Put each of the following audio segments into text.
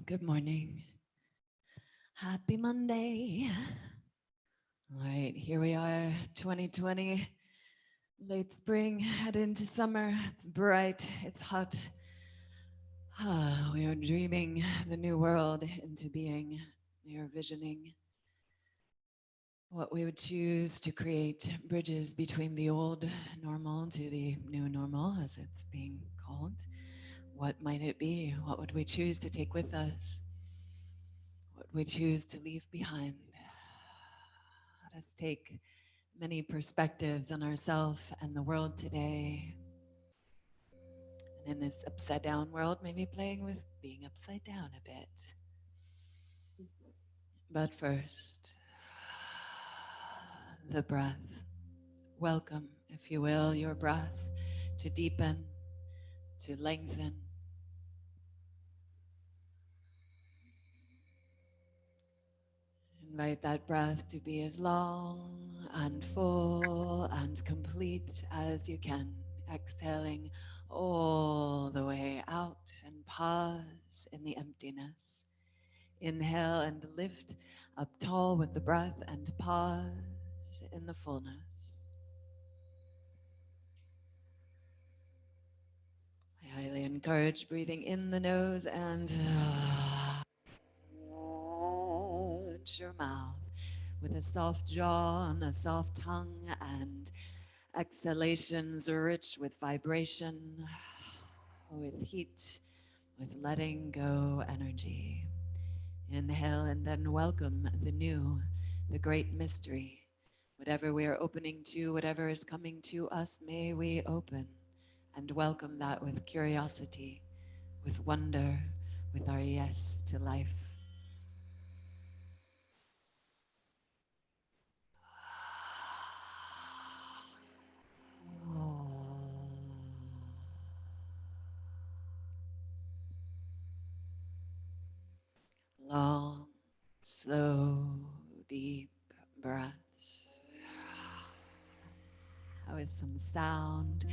Good morning. Happy Monday. All right, here we are, 2020, late spring, head into summer. It's bright, it's hot. We are dreaming the new world into being. We are visioning what we would choose to create bridges between the old normal to the new normal, as it's being called. What might it be? What would we choose to take with us? What we choose to leave behind? Let us take many perspectives on ourselves and the world today. And in this upside down world, maybe playing with being upside down a bit. But first, the breath. Welcome, if you will, your breath to deepen, to lengthen. Invite that breath to be as long and full and complete as you can, exhaling all the way out and pause in the emptiness. Inhale and lift up tall with the breath and pause in the fullness. I highly encourage breathing in the nose and watch your mouth with a soft jaw and a soft tongue and exhalations rich with vibration, with heat, with letting go energy. Inhale and then welcome the new, the great mystery. Whatever we are opening to, whatever is coming to us, may we open and welcome that with curiosity, with wonder, with our yes to life. Long, slow, deep breaths. With some sound,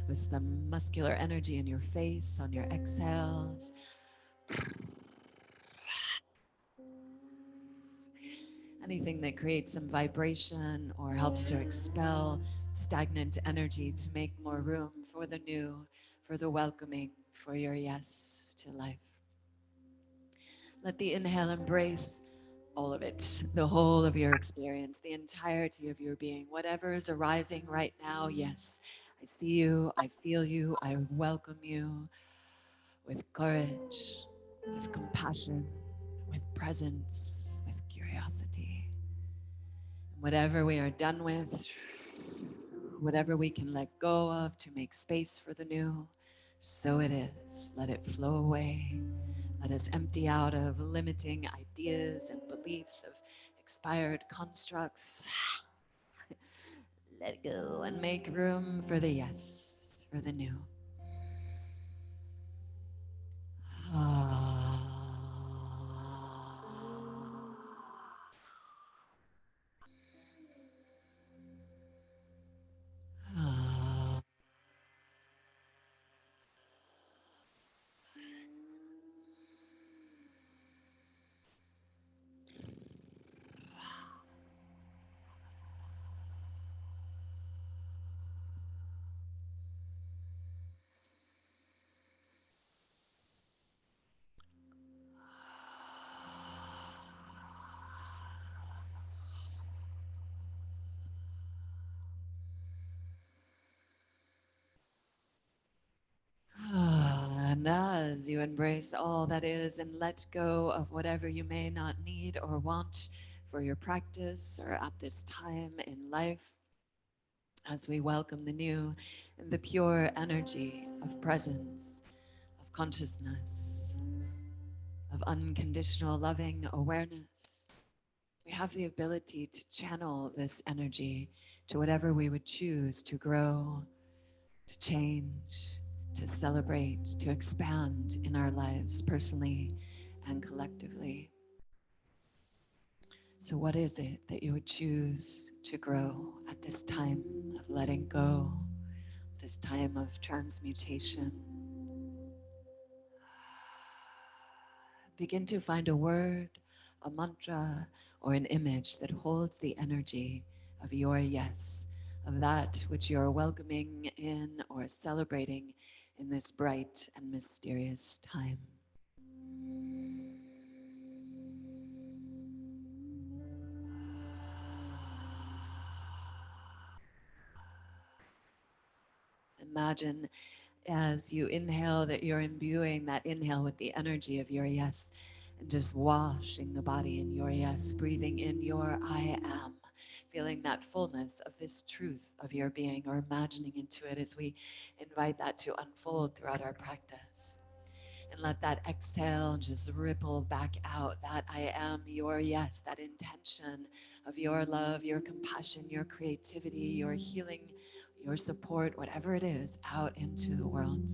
with some muscular energy in your face on your exhales. Anything that creates some vibration or helps to expel stagnant energy to make more room for the new, for the welcoming, for your yes to life. Let the inhale embrace all of it, the whole of your experience, the entirety of your being, whatever is arising right now. Yes, I see you, I feel you, I welcome you with courage, with compassion, with presence, with curiosity. Whatever we are done with, whatever we can let go of to make space for the new, so it is. Let it flow away. Let us empty out of limiting ideas and beliefs of expired constructs. Let go and make room for the yes, for the new. Ah. Ah. And as you embrace all that is and let go of whatever you may not need or want for your practice or at this time in life, as we welcome the new and the pure energy of presence, of consciousness, of unconditional loving awareness, we have the ability to channel this energy to whatever we would choose to grow, to change, to celebrate, to expand in our lives personally and collectively. So, what is it that you would choose to grow at this time of letting go, this time of transmutation? Begin to find a word, a mantra, or an image that holds the energy of your yes, of that which you're welcoming in or celebrating in this bright and mysterious time. Imagine as you inhale that you're imbuing that inhale with the energy of your yes and just washing the body in your yes, breathing in your I am, feeling that fullness of this truth of your being, or imagining into it as we invite that to unfold throughout our practice. And let that exhale just ripple back out, that I am your yes, that intention of your love, your compassion, your creativity, your healing, your support, whatever it is, out into the world.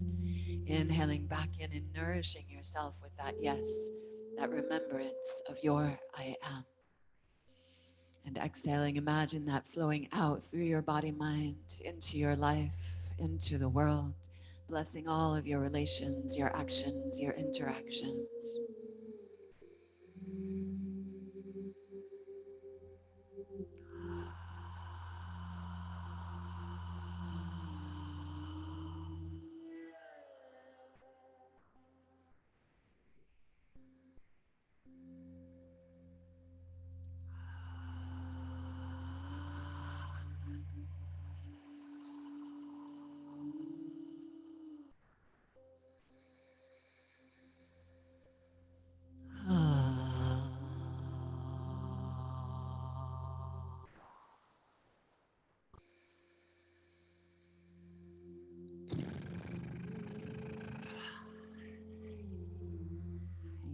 Inhaling back in and nourishing yourself with that yes, that remembrance of your I am. And exhaling, imagine that flowing out through your body, mind, into your life, into the world, blessing all of your relations, your actions, your interactions.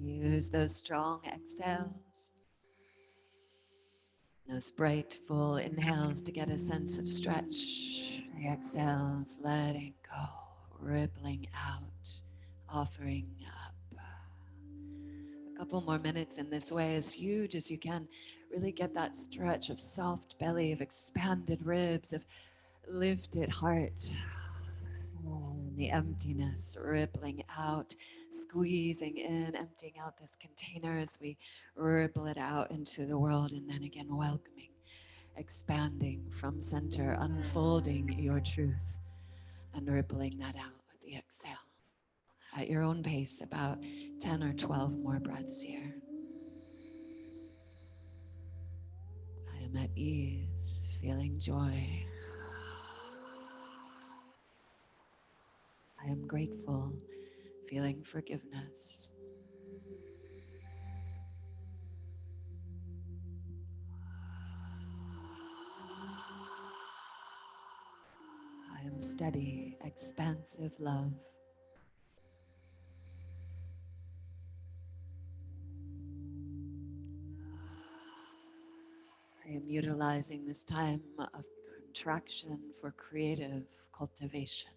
Use those strong exhales, those bright, full inhales to get a sense of stretch. The exhales, letting go, rippling out, offering up. A couple more minutes in this way, as huge as you can. Really get that stretch of soft belly, of expanded ribs, of lifted heart. And the emptiness rippling out, squeezing in, emptying out this container as we ripple it out into the world, and then again welcoming, expanding from center, unfolding your truth, and rippling that out with the exhale. At your own pace, about 10 or 12 more breaths here. I am at ease, feeling joy. I am grateful, feeling forgiveness. I am steady, expansive love. I am utilizing this time of contraction for creative cultivation.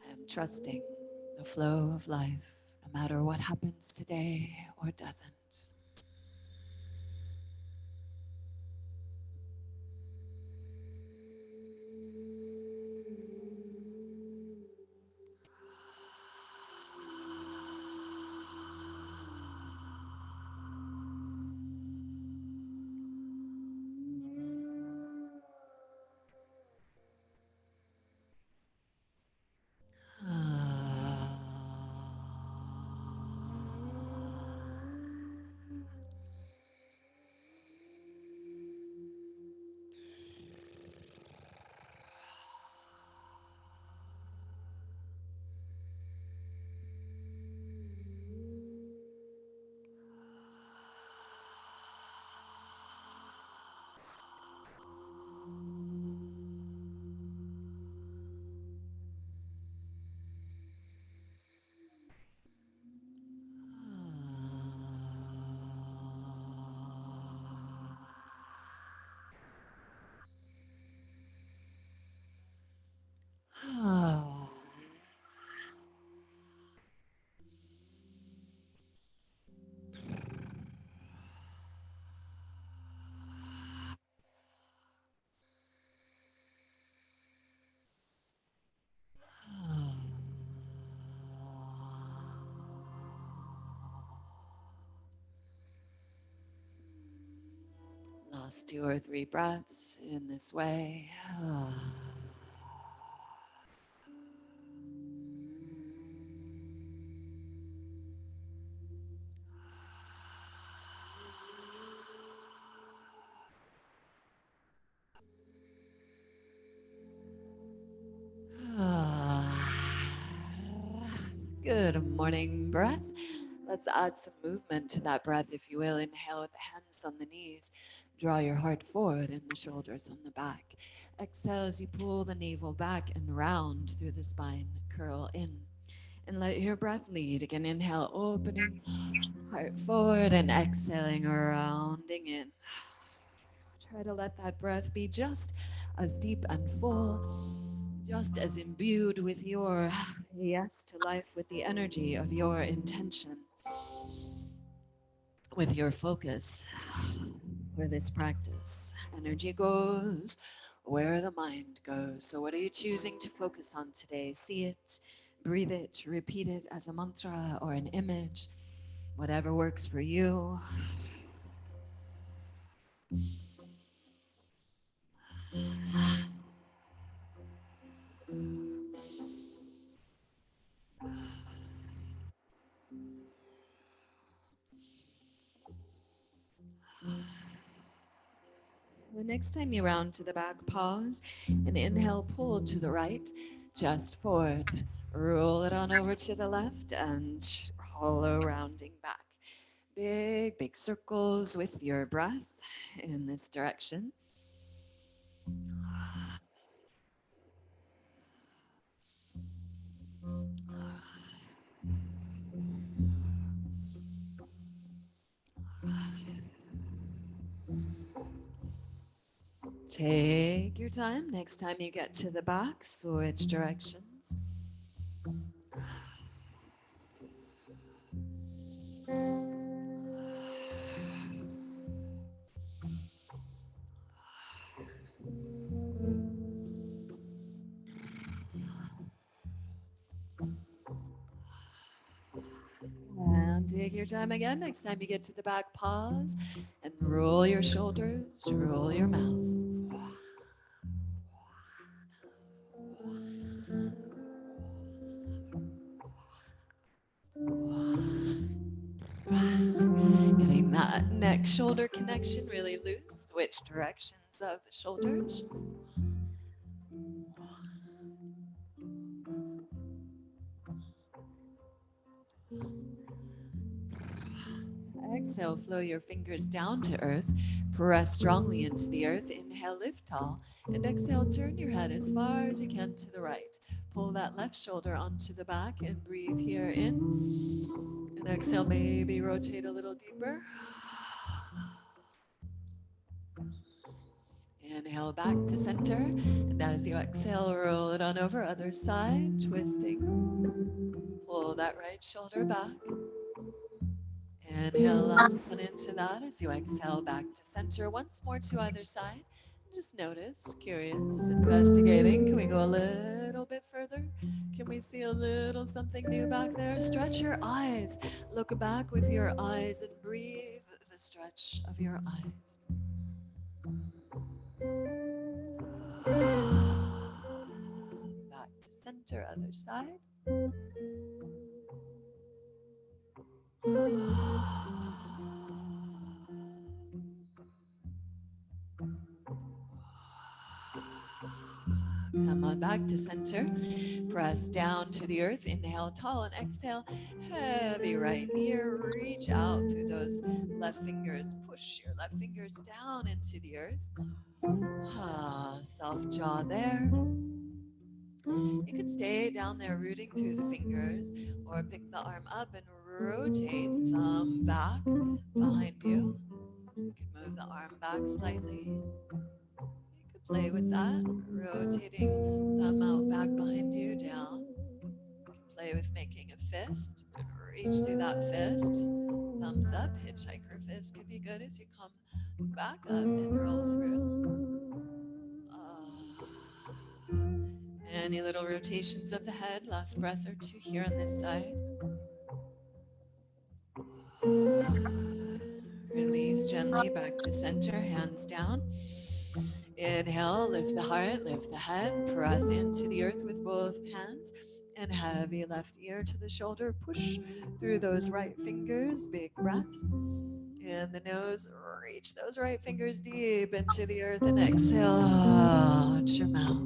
I am trusting the flow of life, no matter what happens today or doesn't. Last 2 or 3 breaths in this way. Good morning, breath. Let's add some movement to that breath, if you will. Inhale with the hands on the knees. Draw your heart forward and the shoulders on the back. Exhale as you pull the navel back and round through the spine. Curl in. And let your breath lead. Again, inhale, opening, heart forward, and exhaling, rounding in. Try to let that breath be just as deep and full, just as imbued with your yes to life, with the energy of your intention, with your focus for this practice. Energy goes where the mind goes. So, what are you choosing to focus on today? See it, breathe it, repeat it as a mantra or an image, whatever works for you. The next time you round to the back, pause and inhale, pull to the right, just forward. Roll it on over to the left and hollow rounding back. Big, big circles with your breath in this direction. Take your time. Next time you get to the back, switch directions. And take your time again. Next time you get to the back, pause and roll your shoulders, roll your mouth. Getting that neck shoulder connection really loose. Switch directions of the shoulders. Exhale, flow your fingers down to earth. Press strongly into the earth. Inhale, lift tall. And exhale, turn your head as far as you can to the right. Pull that left shoulder onto the back and breathe here in. And exhale, maybe rotate a little deeper. Inhale back to center. And as you exhale, roll it on over, other side, twisting. Pull that right shoulder back. Inhale, last one into that as you exhale back to center. Once more to either side. Just notice, curious, investigating. Can we go a little bit further? Can we see a little something new back there? Stretch your eyes. Look back with your eyes and breathe the stretch of your eyes. Back to center, other side. Come on back to center. Press down to the earth. Inhale tall and exhale heavy right knee. Reach out through those left fingers. Push your left fingers down into the earth. Soft jaw there. You could stay down there rooting through the fingers or pick the arm up and rotate thumb back behind you. You could move the arm back slightly. You could play with that, rotating thumb out back behind you, down. You could play with making a fist and reach through that fist. Thumbs up, hitchhiker fist could be good as you come back up and roll through. Any little rotations of the head, last breath or two here on this side. Release gently back to center, hands down. Inhale, lift the heart, lift the head, press into the earth with both hands. And heavy left ear to the shoulder. Push through those right fingers. Big breaths. In the nose, reach those right fingers deep into the earth and exhale out your mouth.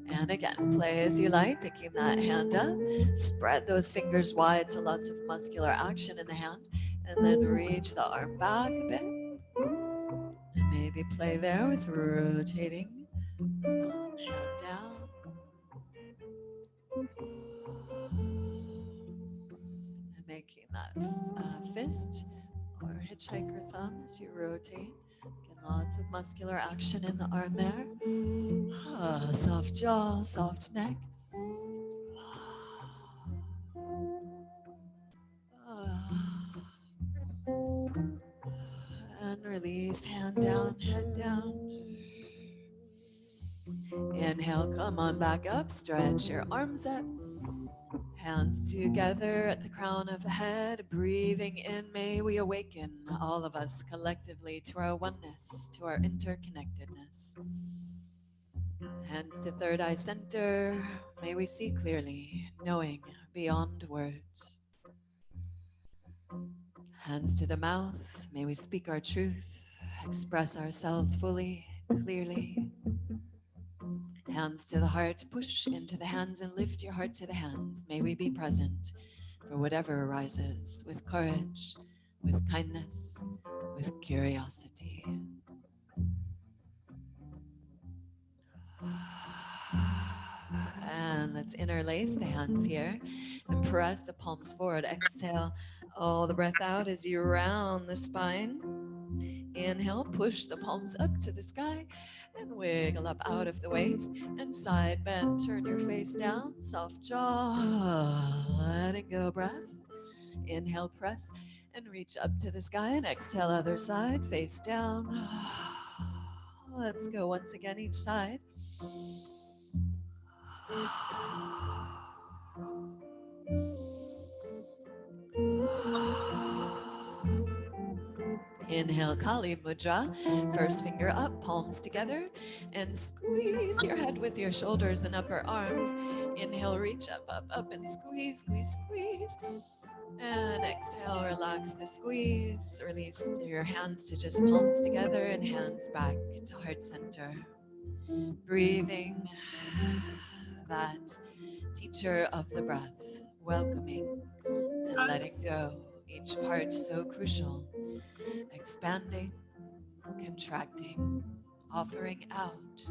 And again, play as you like, picking that hand up. Spread those fingers wide so lots of muscular action in the hand. And then reach the arm back a bit. And maybe play there with rotating hand down. And making that fist or hitchhiker thumb as you rotate. Get lots of muscular action in the arm there. Soft jaw, soft neck. And release, hand down, head down. Inhale, come on back up, stretch your arms up. Hands together at the crown of the head. Breathing in, may we awaken, all of us collectively, to our oneness, to our interconnectedness. Hands to third eye center. May we see clearly, knowing beyond words. Hands to the mouth. May we speak our truth, express ourselves fully, clearly. Hands to the heart. Push into the hands and lift your heart to the hands. May we be present for whatever arises with courage, with kindness, with curiosity. And let's interlace the hands here and press the palms forward. Exhale all the breath out as you round the spine. Inhale, push the palms up to the sky and wiggle up out of the waist and side bend. Turn your face down, soft jaw, letting go breath. Inhale, press and reach up to the sky and exhale other side, face down. Let's go once again each side. Inhale, Kali Mudra. First finger up, palms together, and squeeze your head with your shoulders and upper arms. Inhale, reach up, up, up, and squeeze, squeeze, squeeze. And exhale, relax the squeeze. Release your hands to just palms together and hands back to heart center. Breathing that teacher of the breath, welcoming and letting go. Each part so crucial. Expanding, contracting, offering out,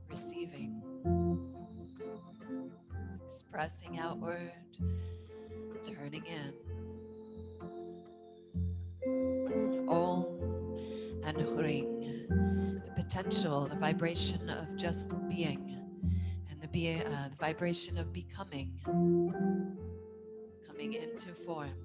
receiving, expressing outward, turning in. Om and Hring, the potential, the vibration of just being, and the vibration of becoming, coming into form.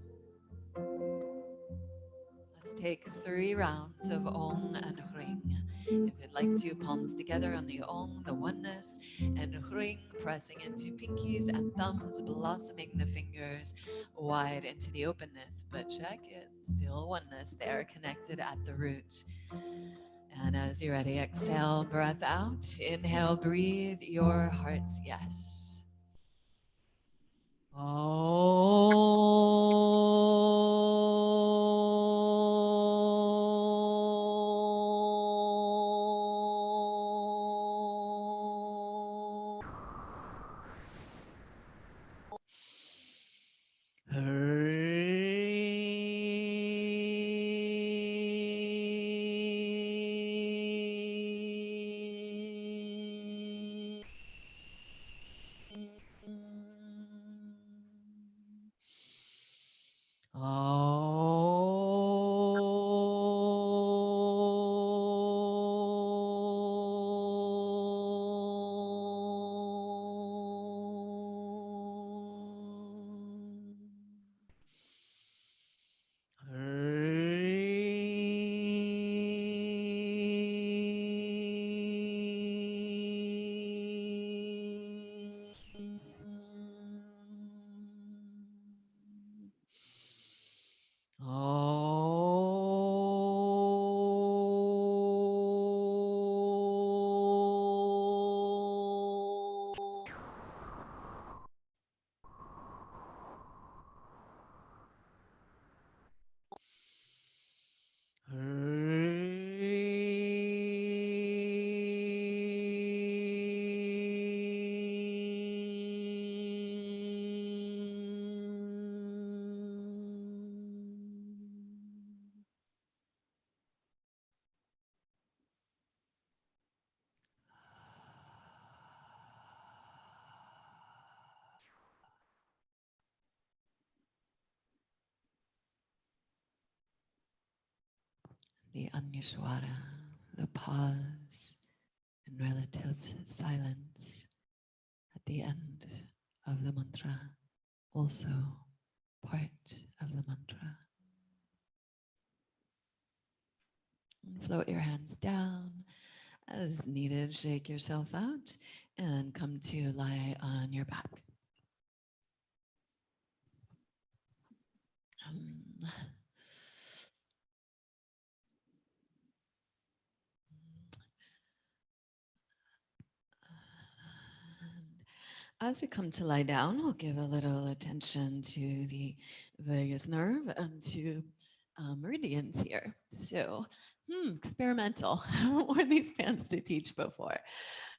Let's take 3 rounds of Om and Hring. If you'd like to, palms together on the Om, the oneness, and Hring, pressing into pinkies and thumbs, blossoming the fingers wide into the openness. But check it, still oneness there, connected at the root. And as you're ready, exhale, breath out. Inhale, breathe your heart's yes. the Anyashwara, the pause and relative silence at the end of the mantra, also part of the mantra. And float your hands down. As needed, shake yourself out and come to lie on your back. Um, As we come to lie down, we'll give a little attention to the vagus nerve and to meridians here. So, experimental. I haven't worn these pants to teach before.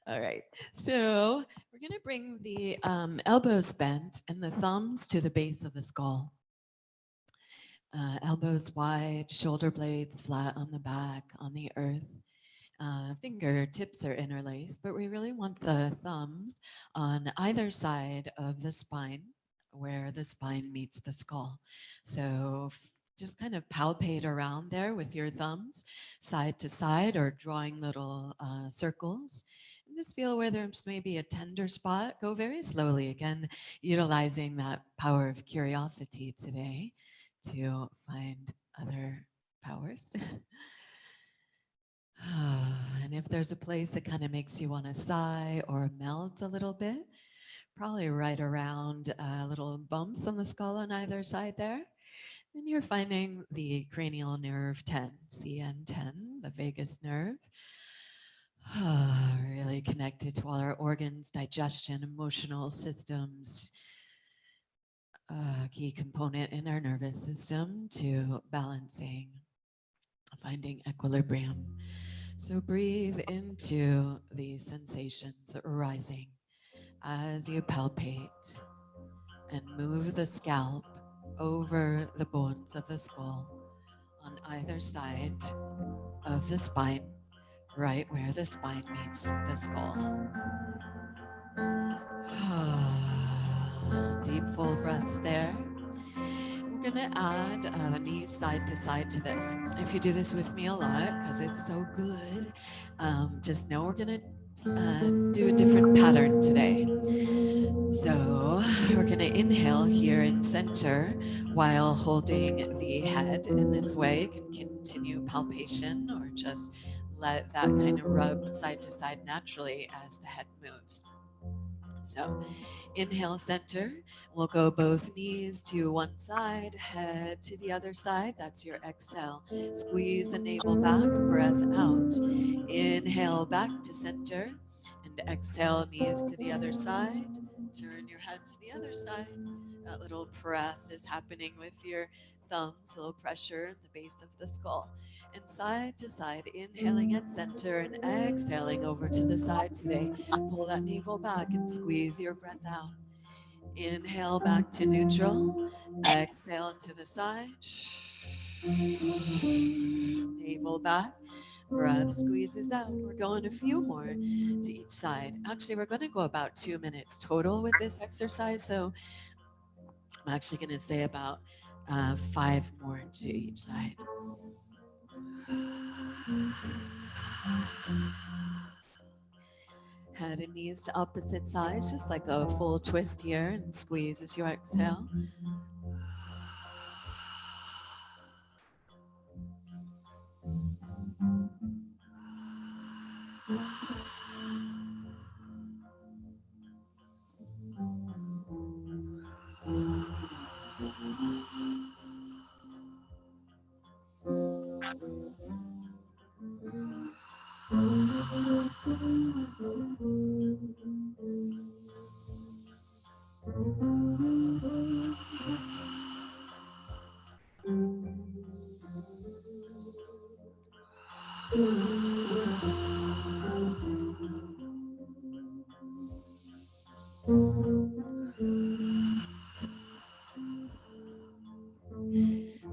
All right, so we're gonna bring the elbows bent and the thumbs to the base of the skull. Elbows wide, shoulder blades flat on the back, on the earth. Fingertips are interlaced, but we really want the thumbs on either side of the spine where the spine meets the skull. So just kind of palpate around there with your thumbs side to side or drawing little circles. And just feel where there's maybe a tender spot. Go very slowly, again, utilizing that power of curiosity today to find other powers. And if there's a place that kind of makes you want to sigh or melt a little bit, probably right around little bumps on the skull on either side there, then you're finding the cranial nerve 10, CN10, the vagus nerve. Really connected to all our organs, digestion, emotional systems, key component in our nervous system to balancing, finding equilibrium. So breathe into these sensations arising as you palpate and move the scalp over the bones of the skull on either side of the spine, right where the spine meets the skull. Deep full breaths there. We're gonna add the knees side to side to this. If you do this with me a lot, because it's so good, just know we're gonna do a different pattern today. So we're gonna inhale here in center while holding the head in this way. You can continue palpation or just let that kind of rub side to side naturally as the head moves. So inhale center. We'll go both knees to one side, head to the other side. That's your exhale. Squeeze the navel back, breath out. Inhale back to center and exhale, knees to the other side. Turn your head to the other side. That little press is happening with your thumbs, a little pressure in the base of the skull. And side to side, inhaling at center and exhaling over to the side today. Pull that navel back and squeeze your breath out. Inhale back to neutral. Exhale to the side. Navel back. Breath squeezes out. We're going a few more to each side. Actually, we're going to go about 2 minutes total with this exercise. So I'm actually going to say about 5 more to each side. Head and knees to opposite sides, just like a full twist here, and squeeze as you exhale.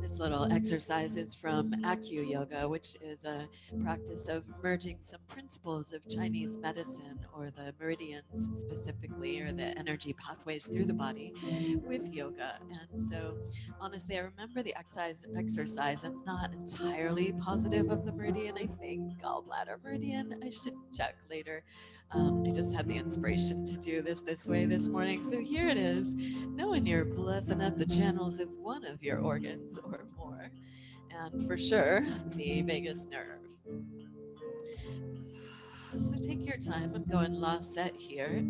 This little exercises from Acu Yoga, which is a practice of merging some principles of Chinese medicine, or the meridians specifically, or the energy pathways through the body, with yoga. And so, honestly, I remember the exercise. I'm not entirely positive of the meridian. I think gallbladder meridian. I should check later. I just had the inspiration to do this way this morning. So here it is, knowing you're blessing up the channels of one of your organs or more, and for sure, the vagus nerve. So take your time. I'm going last set here.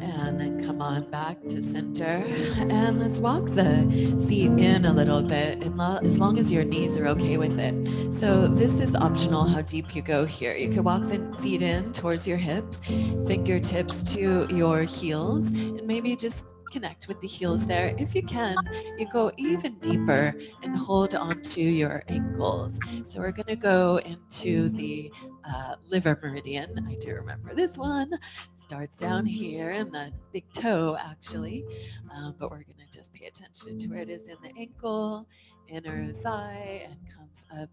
And then come on back to center. And let's walk the feet in a little bit, as long as your knees are okay with it. So this is optional how deep you go here. You can walk the feet in towards your hips, fingertips to your heels, and maybe just connect with the heels there. If you can, you go even deeper and hold onto your ankles. So we're going to go into the liver meridian. I do remember this one. Starts down here in the big toe, actually, but we're going to just pay attention to where it is in the ankle, inner thigh, and comes up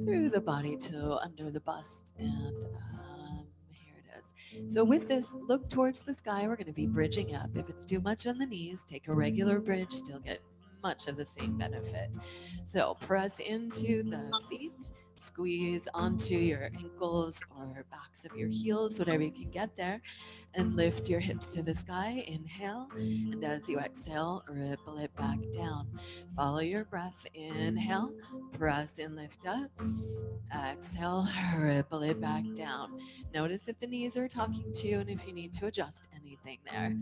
through the body to under the bust. And here it is. So with this, look towards the sky. We're going to be bridging up. If it's too much on the knees, take a regular bridge, still get much of the same benefit. So press into the feet, squeeze onto your ankles or backs of your heels, whatever you can get there, and lift your hips to the sky. Inhale, and as you exhale, ripple it back down. Follow your breath. Inhale, press and lift up. Exhale, ripple it back down. Notice if the knees are talking to you and if you need to adjust anything there.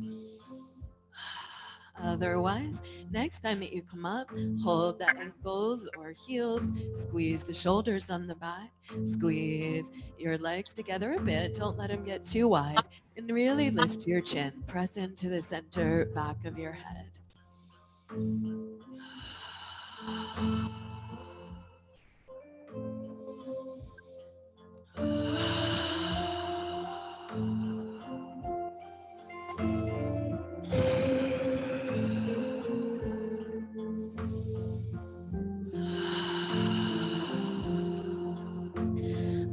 Otherwise, next time that you come up, hold the ankles or heels, squeeze the shoulders on the back, squeeze your legs together a bit. Don't let them get too wide, and really lift your chin. Press into the center back of your head.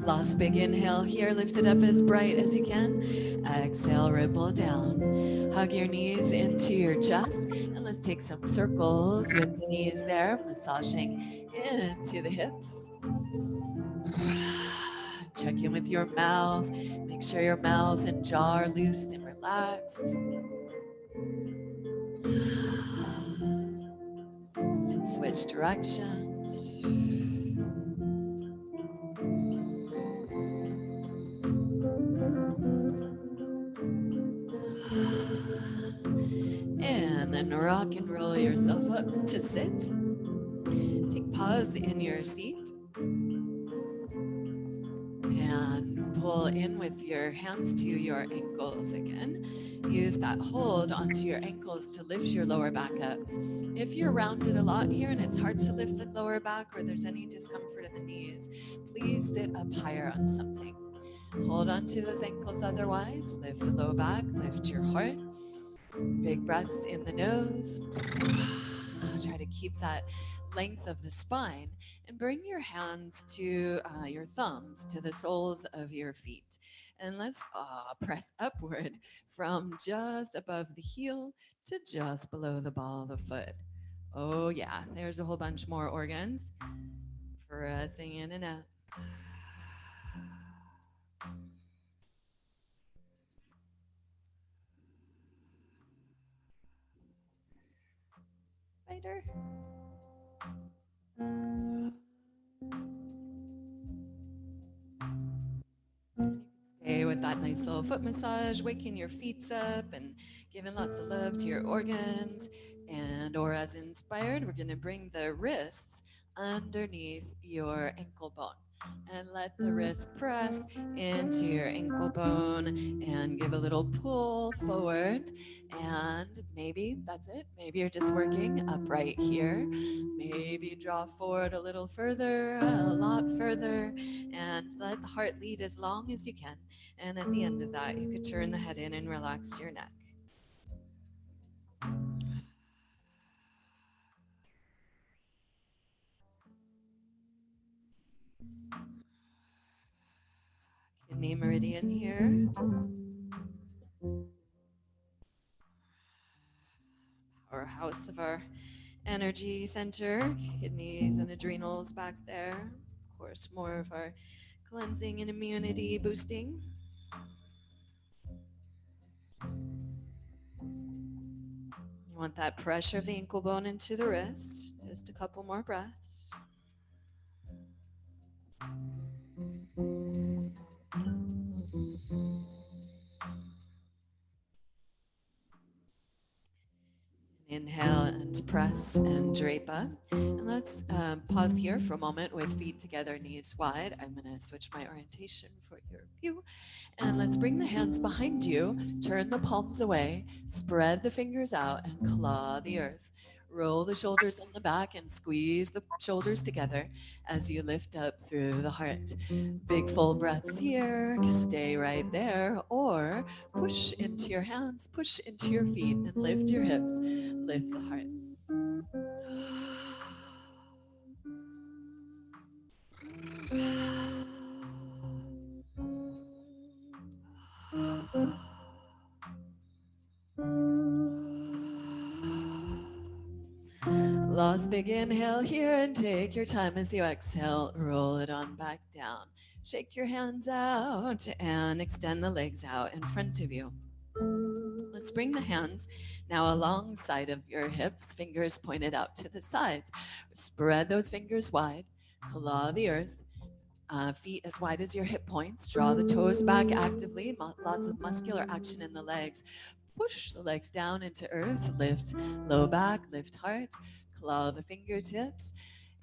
Last big inhale here. Lift it up as bright as you can. Exhale, ripple down. Hug your knees into your chest. And let's take some circles with the knees there, massaging into the hips. Check in with your mouth. Make sure your mouth and jaw are loose and relaxed. Switch directions. And then rock and roll yourself up to sit. Take pause in your seat. And pull in with your hands to your ankles again. Use that hold onto your ankles to lift your lower back up. If you're rounded a lot here and it's hard to lift the lower back, or there's any discomfort in the knees, please sit up higher on something. Hold onto those ankles otherwise. Lift the low back, lift your heart. Big breaths in the nose. Try to keep that length of the spine, and bring your hands to your thumbs to the soles of your feet. And let's press upward from just above the heel to just below the ball of the foot. Oh, yeah, there's a whole bunch more organs. Pressing in and out. Spider. Stay with that nice little foot massage, waking your feet up and giving lots of love to your organs. And or as inspired, we're going to bring the wrists underneath your ankle bone. And let the wrist press into your ankle bone and give a little pull forward. And maybe that's it. Maybe you're just working upright here. Maybe draw forward a little further, a lot further, and let the heart lead as long as you can. And at the end of that, you could turn the head in and relax your neck. Kidney meridian here. Powerhouse of our energy center, kidneys and adrenals back there. Of course, more of our cleansing and immunity boosting. You want that pressure of the ankle bone into the wrist. Just a couple more breaths. Inhale and press and drape up. And let's pause here for a moment with feet together, knees wide. I'm going to switch my orientation for your view. And let's bring the hands behind you, turn the palms away, spread the fingers out, and claw the earth. Roll the shoulders on the back and squeeze the shoulders together as you lift up through the heart. Big full breaths here, stay right there, or push into your hands, push into your feet, and lift your hips, lift the heart. Last big inhale here and take your time as you exhale. Roll it on back down. Shake your hands out and extend the legs out in front of you. Let's bring the hands now alongside of your hips, fingers pointed out to the sides. Spread those fingers wide, claw the earth. Feet as wide as your hip points. Draw the toes back actively. Lots of muscular action in the legs. Push the legs down into earth. Lift low back, lift heart. Claw the fingertips.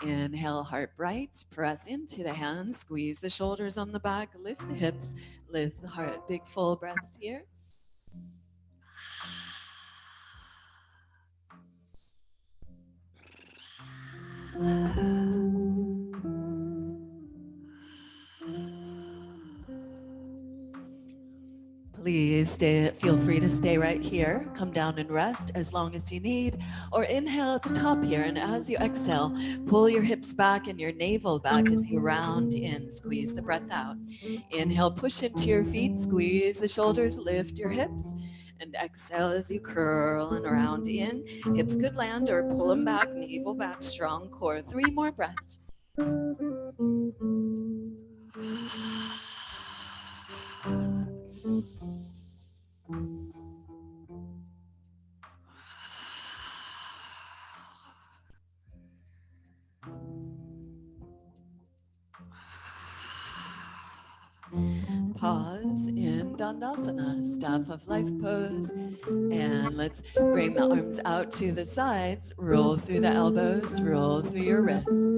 Inhale, heart bright. Press into the hands. Squeeze the shoulders on the back. Lift the hips. Lift the heart. Big full breaths here. Please feel free to stay right here. Come down and rest as long as you need, or inhale at the top here. And as you exhale, pull your hips back and your navel back as you round in. Squeeze the breath out. Inhale, push into your feet, squeeze the shoulders, lift your hips. And exhale as you curl and round in. Hips could land or pull them back, navel back, strong core. 3 more breaths. Pause in Dandasana, Staff of Life pose. And let's bring the arms out to the sides. Roll through the elbows, roll through your wrists.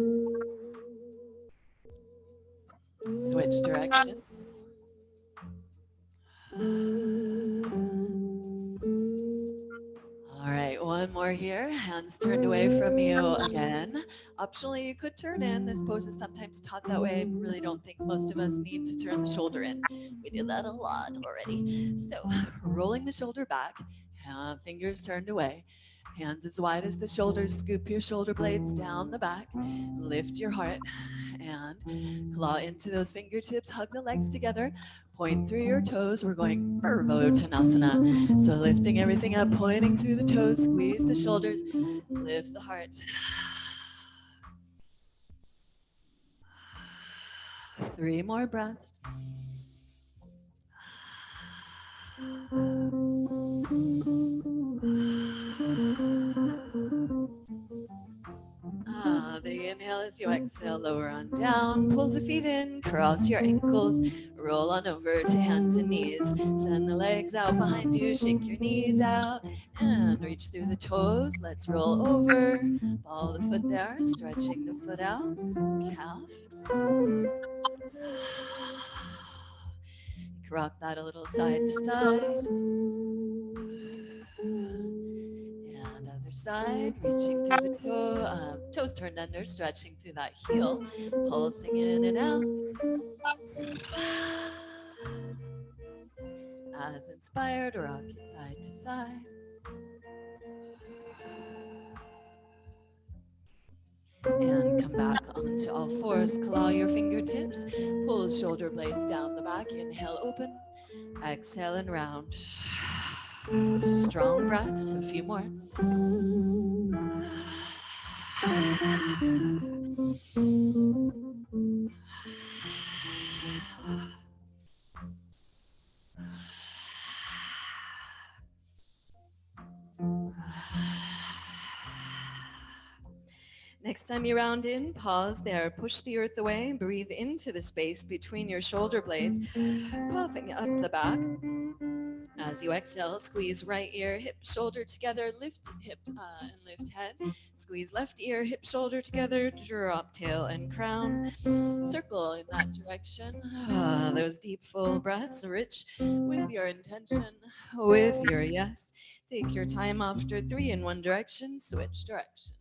Switch directions. All right, one more here. Hands turned away from you again. Optionally, you could turn in. This pose is sometimes taught that way. I really don't think most of us need to turn the shoulder in. We do that a lot already. So, rolling the shoulder back, fingers turned away. Hands as wide as the shoulders. Scoop your shoulder blades down the back. Lift your heart and claw into those fingertips. Hug the legs together. Point through your toes. We're going Purvottanasana. So lifting everything up, pointing through the toes. Squeeze the shoulders. Lift the heart. 3 more breaths. The inhale as you exhale, lower on down. Pull the feet in, cross your ankles, roll on over to hands and knees. Send the legs out behind you, shake your knees out, and reach through the toes. Let's roll over. Ball the foot there, stretching the foot out. Calf. Rock that a little side to side. And other side, reaching through the toes turned under, stretching through that heel, pulsing in and out. As inspired, rocking side to side. And come back onto all fours. Claw your fingertips. Pull shoulder blades down the back. Inhale, open. Exhale and round. Strong breaths. A few more. Next time you round in, pause there, push the earth away, breathe into the space between your shoulder blades, puffing up the back. As you exhale, squeeze right ear, hip, shoulder together, lift hip and lift head. Squeeze left ear, hip, shoulder together, drop tail and crown. Circle in that direction. Those deep, full breaths, rich with your intention, with your yes. Take your time after 3 in one direction, switch directions.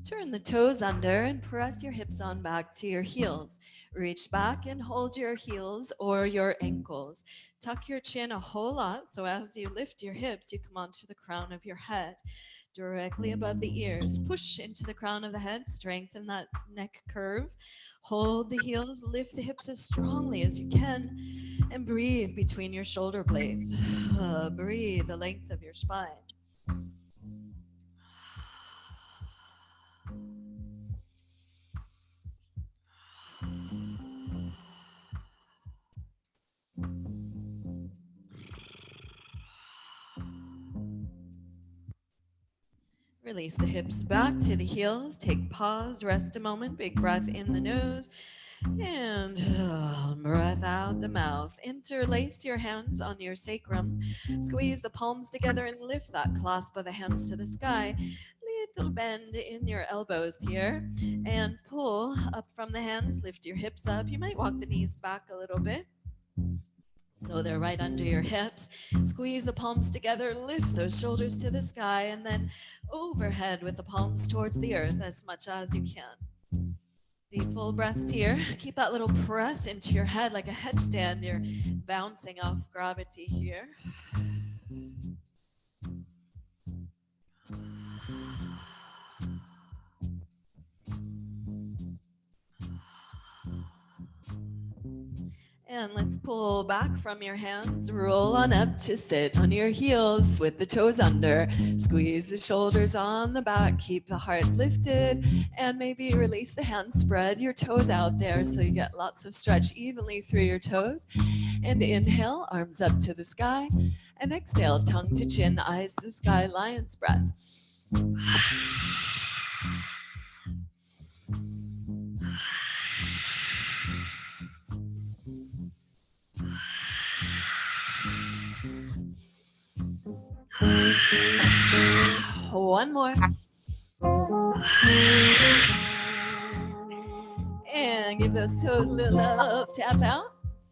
Turn the toes under and press your hips on back to your heels. Reach back and hold your heels or your ankles. Tuck your chin a whole lot, so as you lift your hips, you come onto the crown of your head, directly above the ears. Push into the crown of the head, strengthen that neck curve. Hold the heels, lift the hips as strongly as you can, and breathe between your shoulder blades. Breathe the length of your spine. Release the hips back to the heels. Take pause, rest a moment. Big breath in the nose and breath out the mouth. Interlace your hands on your sacrum. Squeeze the palms together and lift that clasp of the hands to the sky. Little bend in your elbows here and pull up from the hands. Lift your hips up. You might walk the knees back a little bit, so they're right under your hips. Squeeze the palms together, lift those shoulders to the sky, and then overhead with the palms towards the earth as much as you can. Deep full breaths here. Keep that little press into your head like a headstand. You're bouncing off gravity here. And let's pull back from your hands. Roll on up to sit on your heels with the toes under. Squeeze the shoulders on the back. Keep the heart lifted. And maybe release the hands. Spread your toes out there so you get lots of stretch evenly through your toes. And inhale, arms up to the sky. And exhale, tongue to chin, eyes to the sky, lion's breath. One more. And give those toes a little up, tap out.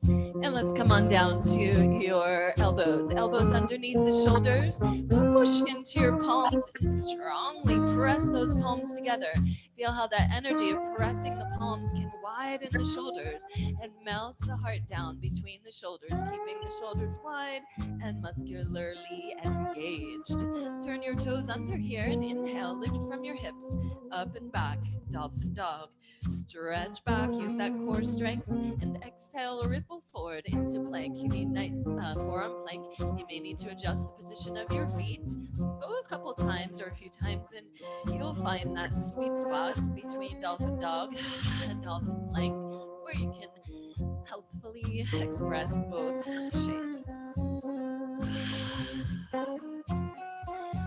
And let's come on down to your elbows. Elbows underneath the shoulders. Push into your palms and strongly press those palms together. Feel how that energy of pressing the palms can widen the shoulders and melt the heart down between the shoulders, keeping the shoulders wide and muscularly engaged. Turn your toes under here and inhale, lift from your hips, up and back, dolphin dog. Stretch back, use that core strength, and exhale, ripple forward into plank. You need forearm plank. You may need to adjust the position of your feet. Go a couple times or a few times, and you'll find that sweet spot between dolphin dog and dolphin plank where you can help fully express both shapes.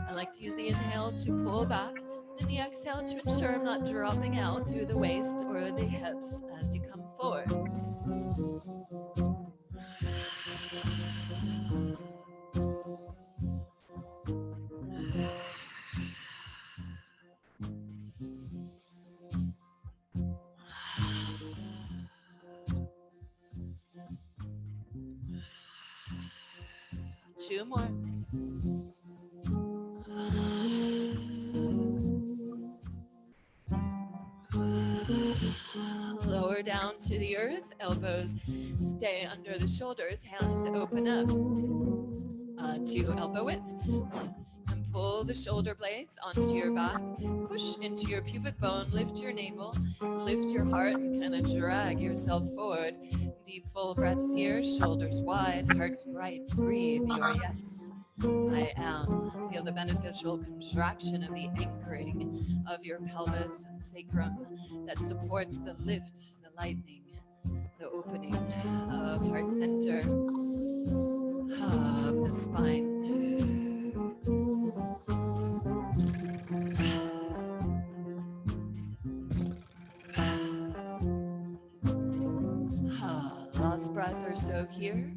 I like to use the inhale to pull back and the exhale to ensure I'm not dropping out through the waist or the hips as you come forward. 2 more. Lower down to the earth, elbows stay under the shoulders, hands open up to elbow width. And pull the shoulder blades onto your back, push into your pubic bone, lift your navel, lift your heart, and kind of drag yourself forward. Deep full breaths here, shoulders wide, heart bright, breathe your yes. I am. Feel the beneficial contraction of the anchoring of your pelvis and sacrum that supports the lift, the lightening, the opening of heart center, of the spine. Last breath or so here.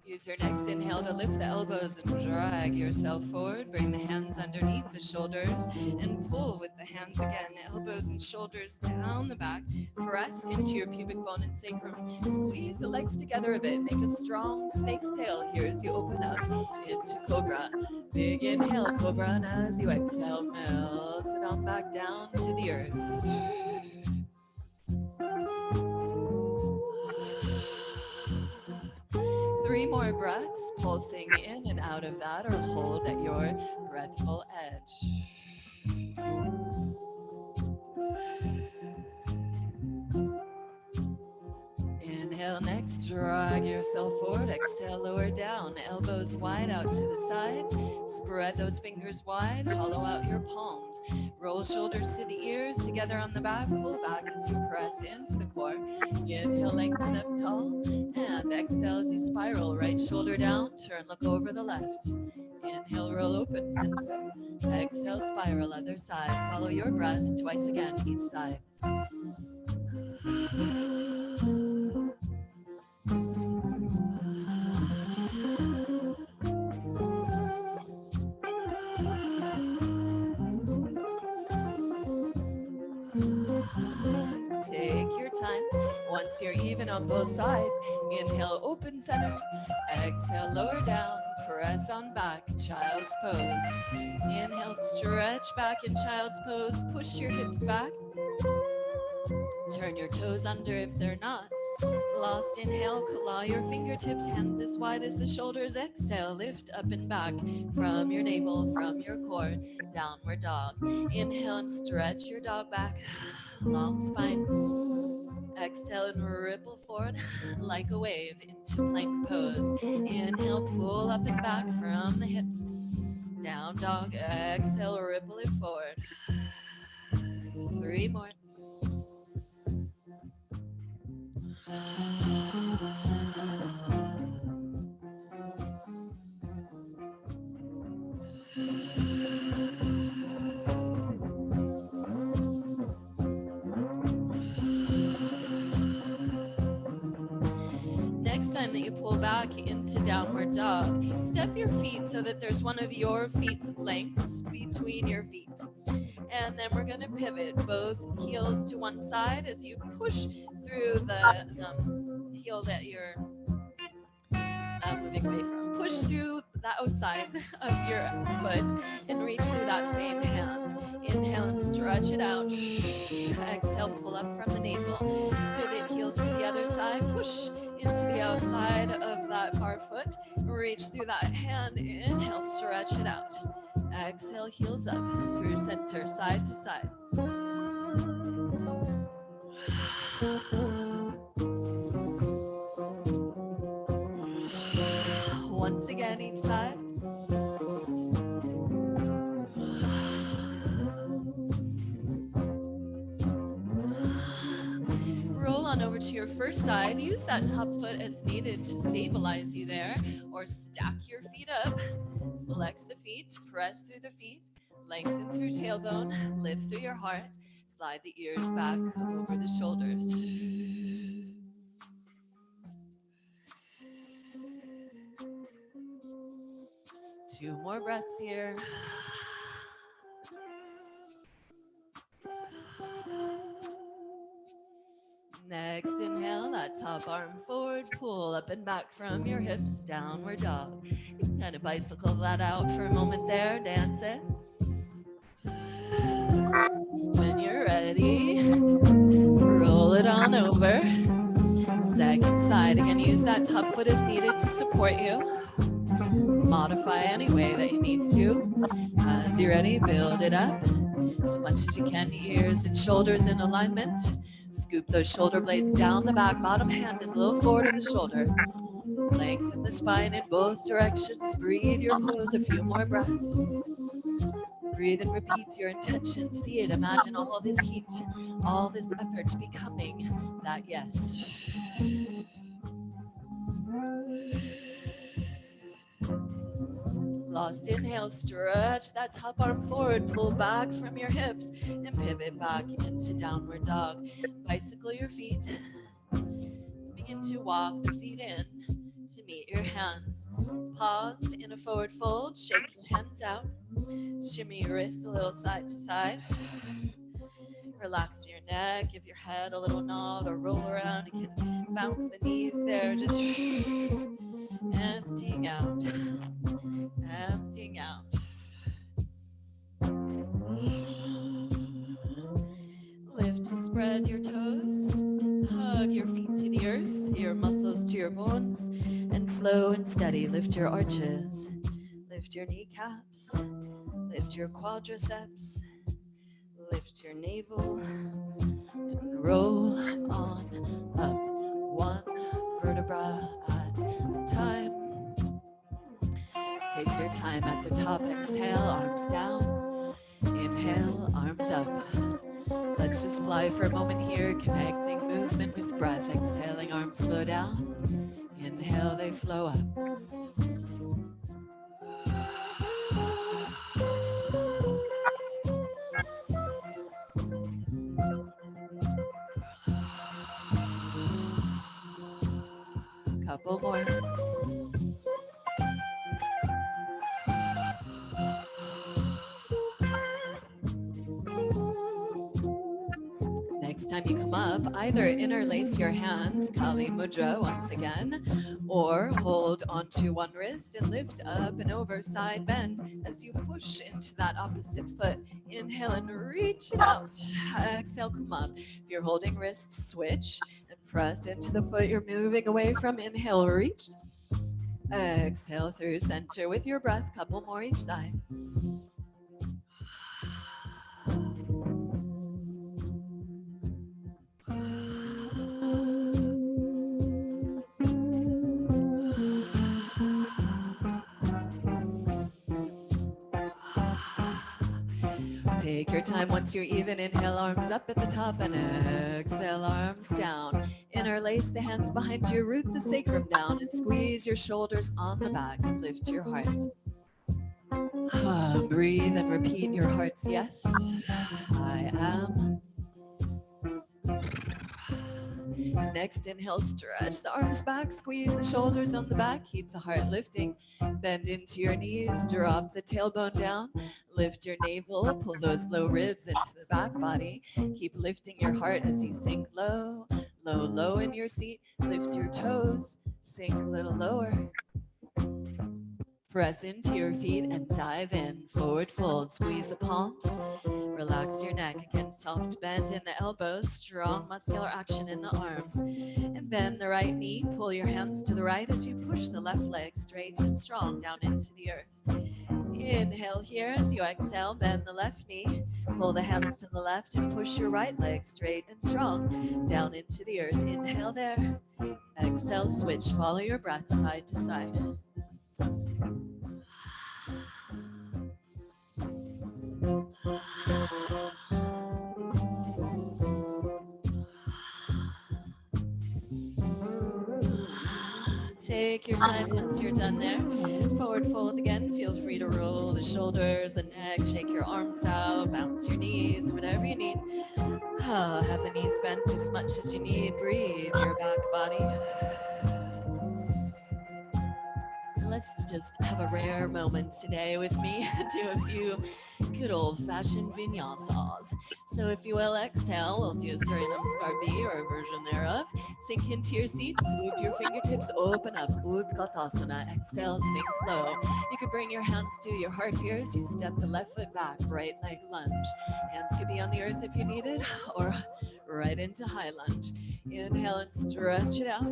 Use your next inhale to lift the elbows and drag yourself forward. Bring the hands underneath the shoulders and pull with the hands again. Elbows and shoulders down the back. Press into your pubic bone and sacrum. Squeeze the legs together a bit. Make a strong snake's tail here as you open up into Cobra. Big inhale, Cobra, and as you exhale, melt it on back down to the earth. 3 more breaths, pulsing in and out of that, or hold at your breathful edge. Inhale next, drag yourself forward. Exhale, lower down, elbows wide out to the sides. Spread those fingers wide, hollow out your palms. Roll shoulders to the ears, together on the back. Pull back as you press into the core. Inhale, lengthen up tall. And exhale as you spiral, right shoulder down, turn, look over the left. Inhale, roll open, center. Exhale, spiral, other side. Follow your breath twice again, each side. Take your time. Once you're even on both sides, inhale, open center. Exhale, lower down. Press on back, child's pose. Inhale, stretch back in child's pose. Push your hips back. Turn your toes under if they're not. Last inhale, claw your fingertips, hands as wide as the shoulders. Exhale, lift up and back from your navel, from your core, downward dog. Inhale and stretch your dog back, long spine. Exhale and ripple forward like a wave into plank pose. Inhale, pull up and back from the hips. Down dog, exhale, ripple it forward. 3 more. Next time that you pull back into downward dog, step your feet so that there's one of your feet's lengths between your feet. And then we're going to pivot both heels to one side as you push through the heel that you're moving away from. Push through the outside of your foot and reach through that same hand. Inhale and stretch it out. Exhale, pull up from the navel. Pivot heels to the other side. Push into the outside of that far foot. Reach through that hand. Inhale, stretch it out. Exhale, heels up through center, side to side. Once again, each side. Roll on over to your first side, use that top foot as needed to stabilize you there, or stack your feet up. Flex the feet, press through the feet, lengthen through tailbone, lift through your heart, slide the ears back over the shoulders. 2 more breaths here. Next, inhale that top arm forward, pull up and back from your hips, downward dog. You can kind of bicycle that out for a moment there, dance it. When you're ready, roll it on over. Second side, again, use that top foot as needed to support you. Modify any way that you need to. As you're ready, build it up as much as you can, ears and shoulders in alignment. Scoop those shoulder blades down the back, bottom hand is a little forward of the shoulder. Lengthen the spine in both directions. Breathe your pose, a few more breaths. Breathe and repeat your intention. See it, imagine all this heat, all this effort becoming that yes. Last inhale, stretch that top arm forward, pull back from your hips and pivot back into downward dog. Bicycle your feet. Begin to walk the feet in to meet your hands. Pause in a forward fold, shake your hands out. Shimmy your wrists a little side to side. Relax your neck, give your head a little nod or roll around. You can bounce the knees there, just emptying out. Emptying out. Lift and spread your toes. Hug your feet to the earth, your muscles to your bones, and slow and steady lift your arches. Lift your kneecaps. Lift your quadriceps. Lift your navel. And roll on up, one vertebra at a time. Take your time at the top. Exhale, arms down. Inhale, arms up. Let's just fly for a moment here, connecting movement with breath. Exhaling, arms flow down. Inhale, they flow up. Couple more. Next time you come up, either interlace your hands, Kali Mudra once again, or hold onto one wrist and lift up and over, side bend as you push into that opposite foot. Inhale and reach it out. Exhale, come up. If you're holding wrists, switch and press into the foot you're moving away from. Inhale, reach. Exhale through center with your breath. Couple more each side. Take your time. Once you're even, inhale, arms up at the top, and exhale, arms down. Interlace the hands behind you, root the sacrum down, and squeeze your shoulders on the back. Lift your heart. Breathe and repeat your heart's yes. I am. Next, inhale, stretch the arms back, squeeze the shoulders on the back, keep the heart lifting. Bend into your knees, drop the tailbone down, lift your navel, pull those low ribs into the back body. Keep lifting your heart as you sink low, low, low in your seat. Lift your toes, sink a little lower. Press into your feet and dive in. Forward fold, squeeze the palms. Relax your neck. Again, soft bend in the elbows, strong muscular action in the arms. And bend the right knee. Pull your hands to the right as you push the left leg straight and strong down into the earth. Inhale here as you exhale, bend the left knee. Pull the hands to the left and push your right leg straight and strong down into the earth. Inhale there. Exhale, switch. Follow your breath side to side. Take your time once you're done there. Forward fold again. Feel free to roll the shoulders, the neck, shake your arms out, bounce your knees, whatever you need. Have the knees bent as much as you need. Breathe your back body. Let's just have a rare moment today with me. Do a few good old-fashioned vinyasas. So if you will exhale, we'll do a Surya Namaskar B or a version thereof. Sink into your seat, sweep your fingertips, open up, Utkatasana. Exhale, sink low. You could bring your hands to your heart here as you step the left foot back, right leg lunge. Hands could be on the earth if you need it, or right into high lunge. Inhale and stretch it out.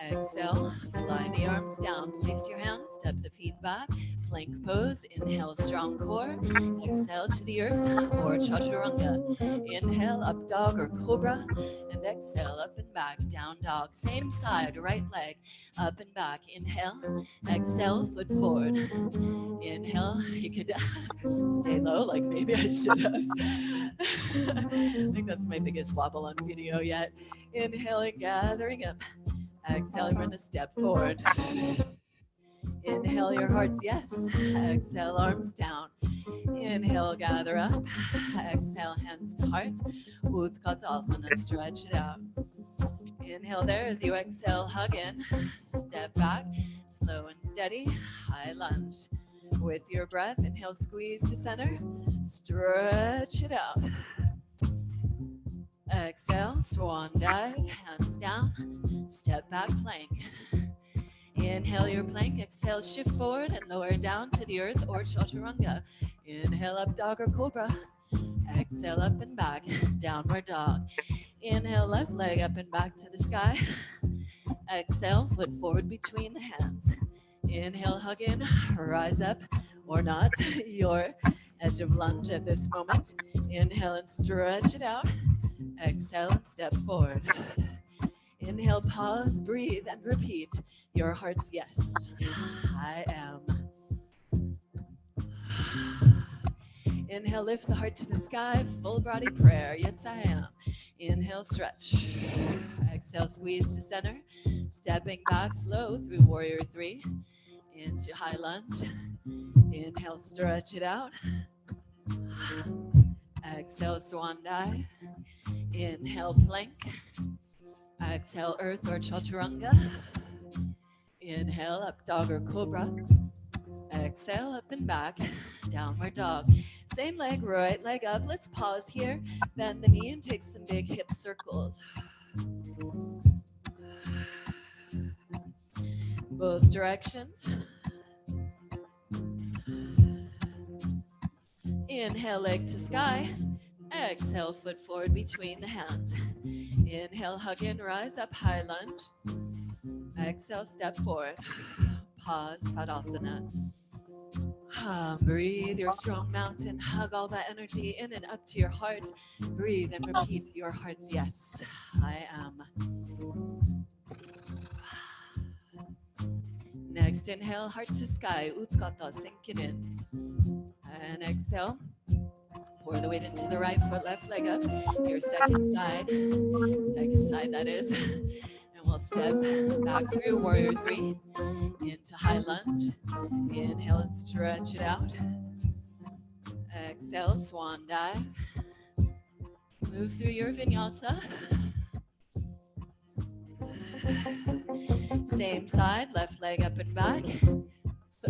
Exhale, fly the arms down. Place your hands, step the feet back. Plank pose. Inhale, strong core. Exhale to the earth or chaturanga. Inhale, up dog or cobra. And exhale, up and back, down dog. Same side, right leg, up and back. Inhale, exhale, foot forward. Inhale, you could stay low, like maybe I should have. I think that's my biggest wobble on video yet. Inhaling, gathering up. Exhale, we're gonna step forward. Inhale your heart's yes. Exhale, arms down. Inhale, gather up. Exhale, hands to heart. Utkatasana, stretch it out. Inhale there as you exhale, hug in. Step back, slow and steady, high lunge. With your breath, inhale, squeeze to center. Stretch it out. Exhale, swan dive, hands down. Step back, plank. Inhale your plank, exhale, shift forward and lower down to the earth or chaturanga. Inhale, up dog or cobra. Exhale, up and back, downward dog. Inhale, left leg up and back to the sky. Exhale, foot forward between the hands. Inhale, hug in, rise up or not, your edge of lunge at this moment. Inhale and stretch it out. Exhale and step forward. Inhale, pause, breathe, and repeat your heart's yes. I am. Inhale, lift the heart to the sky, full body prayer. Yes, I am. Inhale, stretch. Exhale, squeeze to center. Stepping back slow through warrior three into high lunge. Inhale, stretch it out. Exhale, swan dive. Inhale, plank. Exhale, earth or chaturanga. Inhale, up dog or cobra. Exhale, up and back, downward dog. Same leg, right leg up. Let's pause here. Bend the knee and take some big hip circles. Both directions. Inhale, leg to sky. Exhale, foot forward between the hands. Inhale, hug in, rise up, high lunge. Exhale, step forward. Pause, Tadasana. Breathe your strong mountain. Hug all that energy in and up to your heart. Breathe and repeat your heart's yes. I am. Next, inhale, heart to sky. Utkata, sink it in. And exhale. Pour the weight into the right foot, left leg up. Your second side that is. And we'll step back through warrior three into high lunge. Inhale and stretch it out. Exhale, swan dive. Move through your vinyasa. Same side, left leg up and back.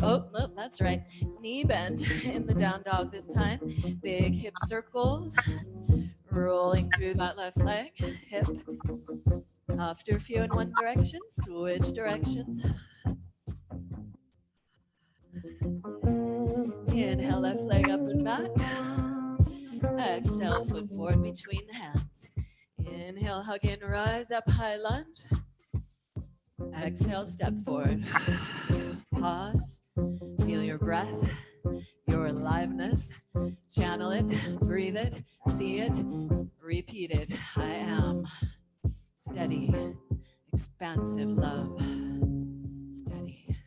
Oh, no, that's right. Knee bend in the down dog this time. Big hip circles. Rolling through that left leg, hip. After a few in one direction, switch directions. Inhale, left leg up and back. Exhale, foot forward between the hands. Inhale, hug in, rise up, high lunge. Exhale, step forward. Pause. Feel your breath, your aliveness. Channel it, breathe it, see it, repeat it. I am steady, expansive love. Steady,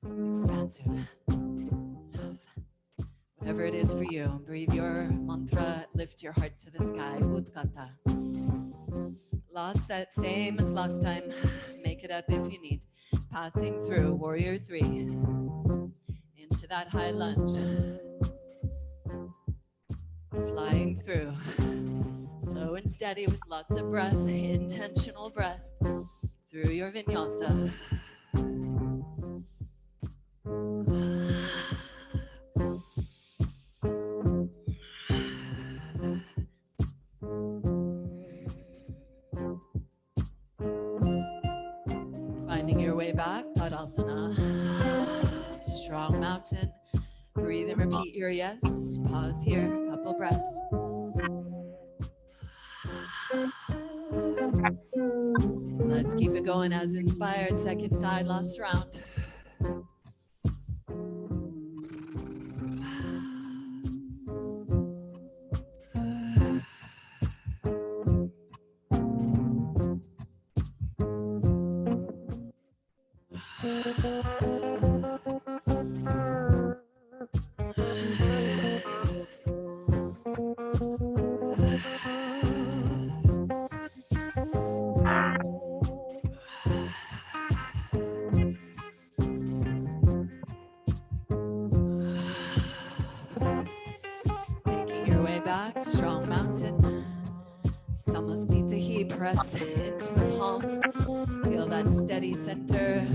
expansive love. Whatever it is for you, breathe your mantra, lift your heart to the sky. Utkata. Last set, same as last time. Make it up if you need. passing through warrior 3 into that high lunge, flying through, slow and steady with lots of breath, intentional breath through your vinyasa. Finding your way back, Tadasana. Strong mountain. Breathe and repeat your yes. Pause here, couple breaths. Let's keep it going as inspired. Second side, last round. Making your way back, strong mountain. Samasthiti, press into the palms. Feel that steady center.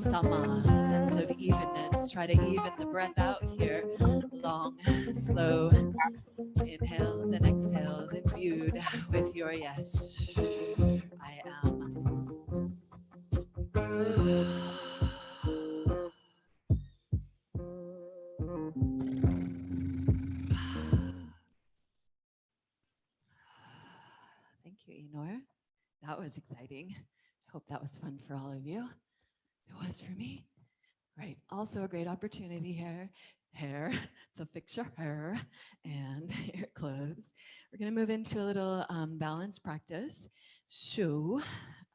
Sama, sense of evenness. Try to even the breath out here. Long, slow inhales and exhales imbued with your yes. I am. Thank you, Eenor. That was exciting. I hope that was fun for all of you. It was for me. Right. Also a great opportunity here. So fix your hair and your clothes. We're going to move into a little balance practice. So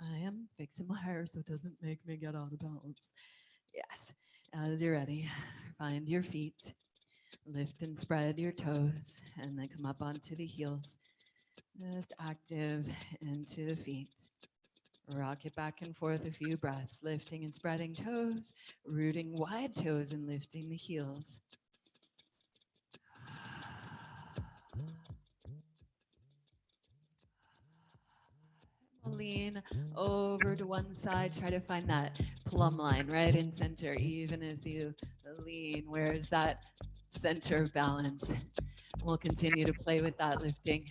I am fixing my hair so it doesn't make me get out of balance. Yes. As you're ready, find your feet. Lift and spread your toes and then come up onto the heels. Just active into the feet. Rock it back and forth a few breaths, lifting and spreading toes, rooting wide toes and lifting the heels. Lean over to one side, try to find that plumb line right in center, even as you lean. Where's that center of balance? We'll continue to play with that, lifting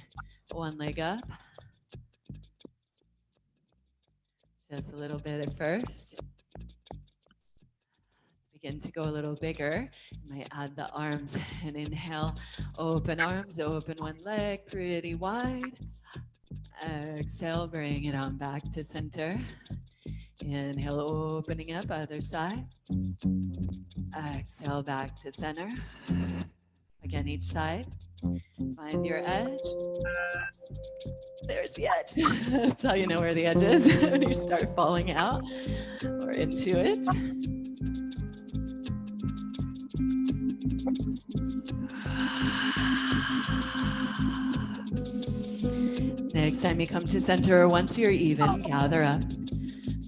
one leg up. Just a little bit at first. Begin to go a little bigger. You might add the arms and inhale, open arms, open one leg pretty wide. Exhale, bring it on back to center. Inhale, opening up, other side. Exhale, back to center. Again, each side. Find your edge. There's the edge. That's how you know where the edge is when you start falling out or into it. Next time you come to center, once you're even, gather up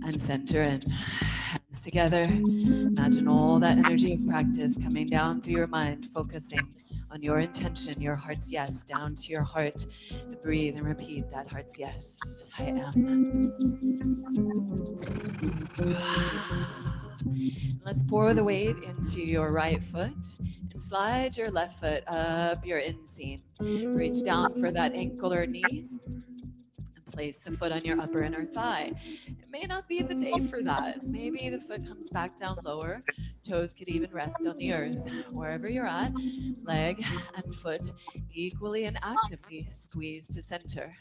and center in. Hands together. Imagine all that energy of practice coming down through your mind, focusing on your intention, your heart's yes, down to your heart. Breathe and repeat that heart's yes. I am. Let's pour the weight into your right foot and slide your left foot up your inseam. Reach down for that ankle or knee. Place the foot on your upper inner thigh. It may not be the day for that. Maybe the foot comes back down lower. Toes could even rest on the earth. Wherever you're at, leg and foot equally and actively squeeze to center.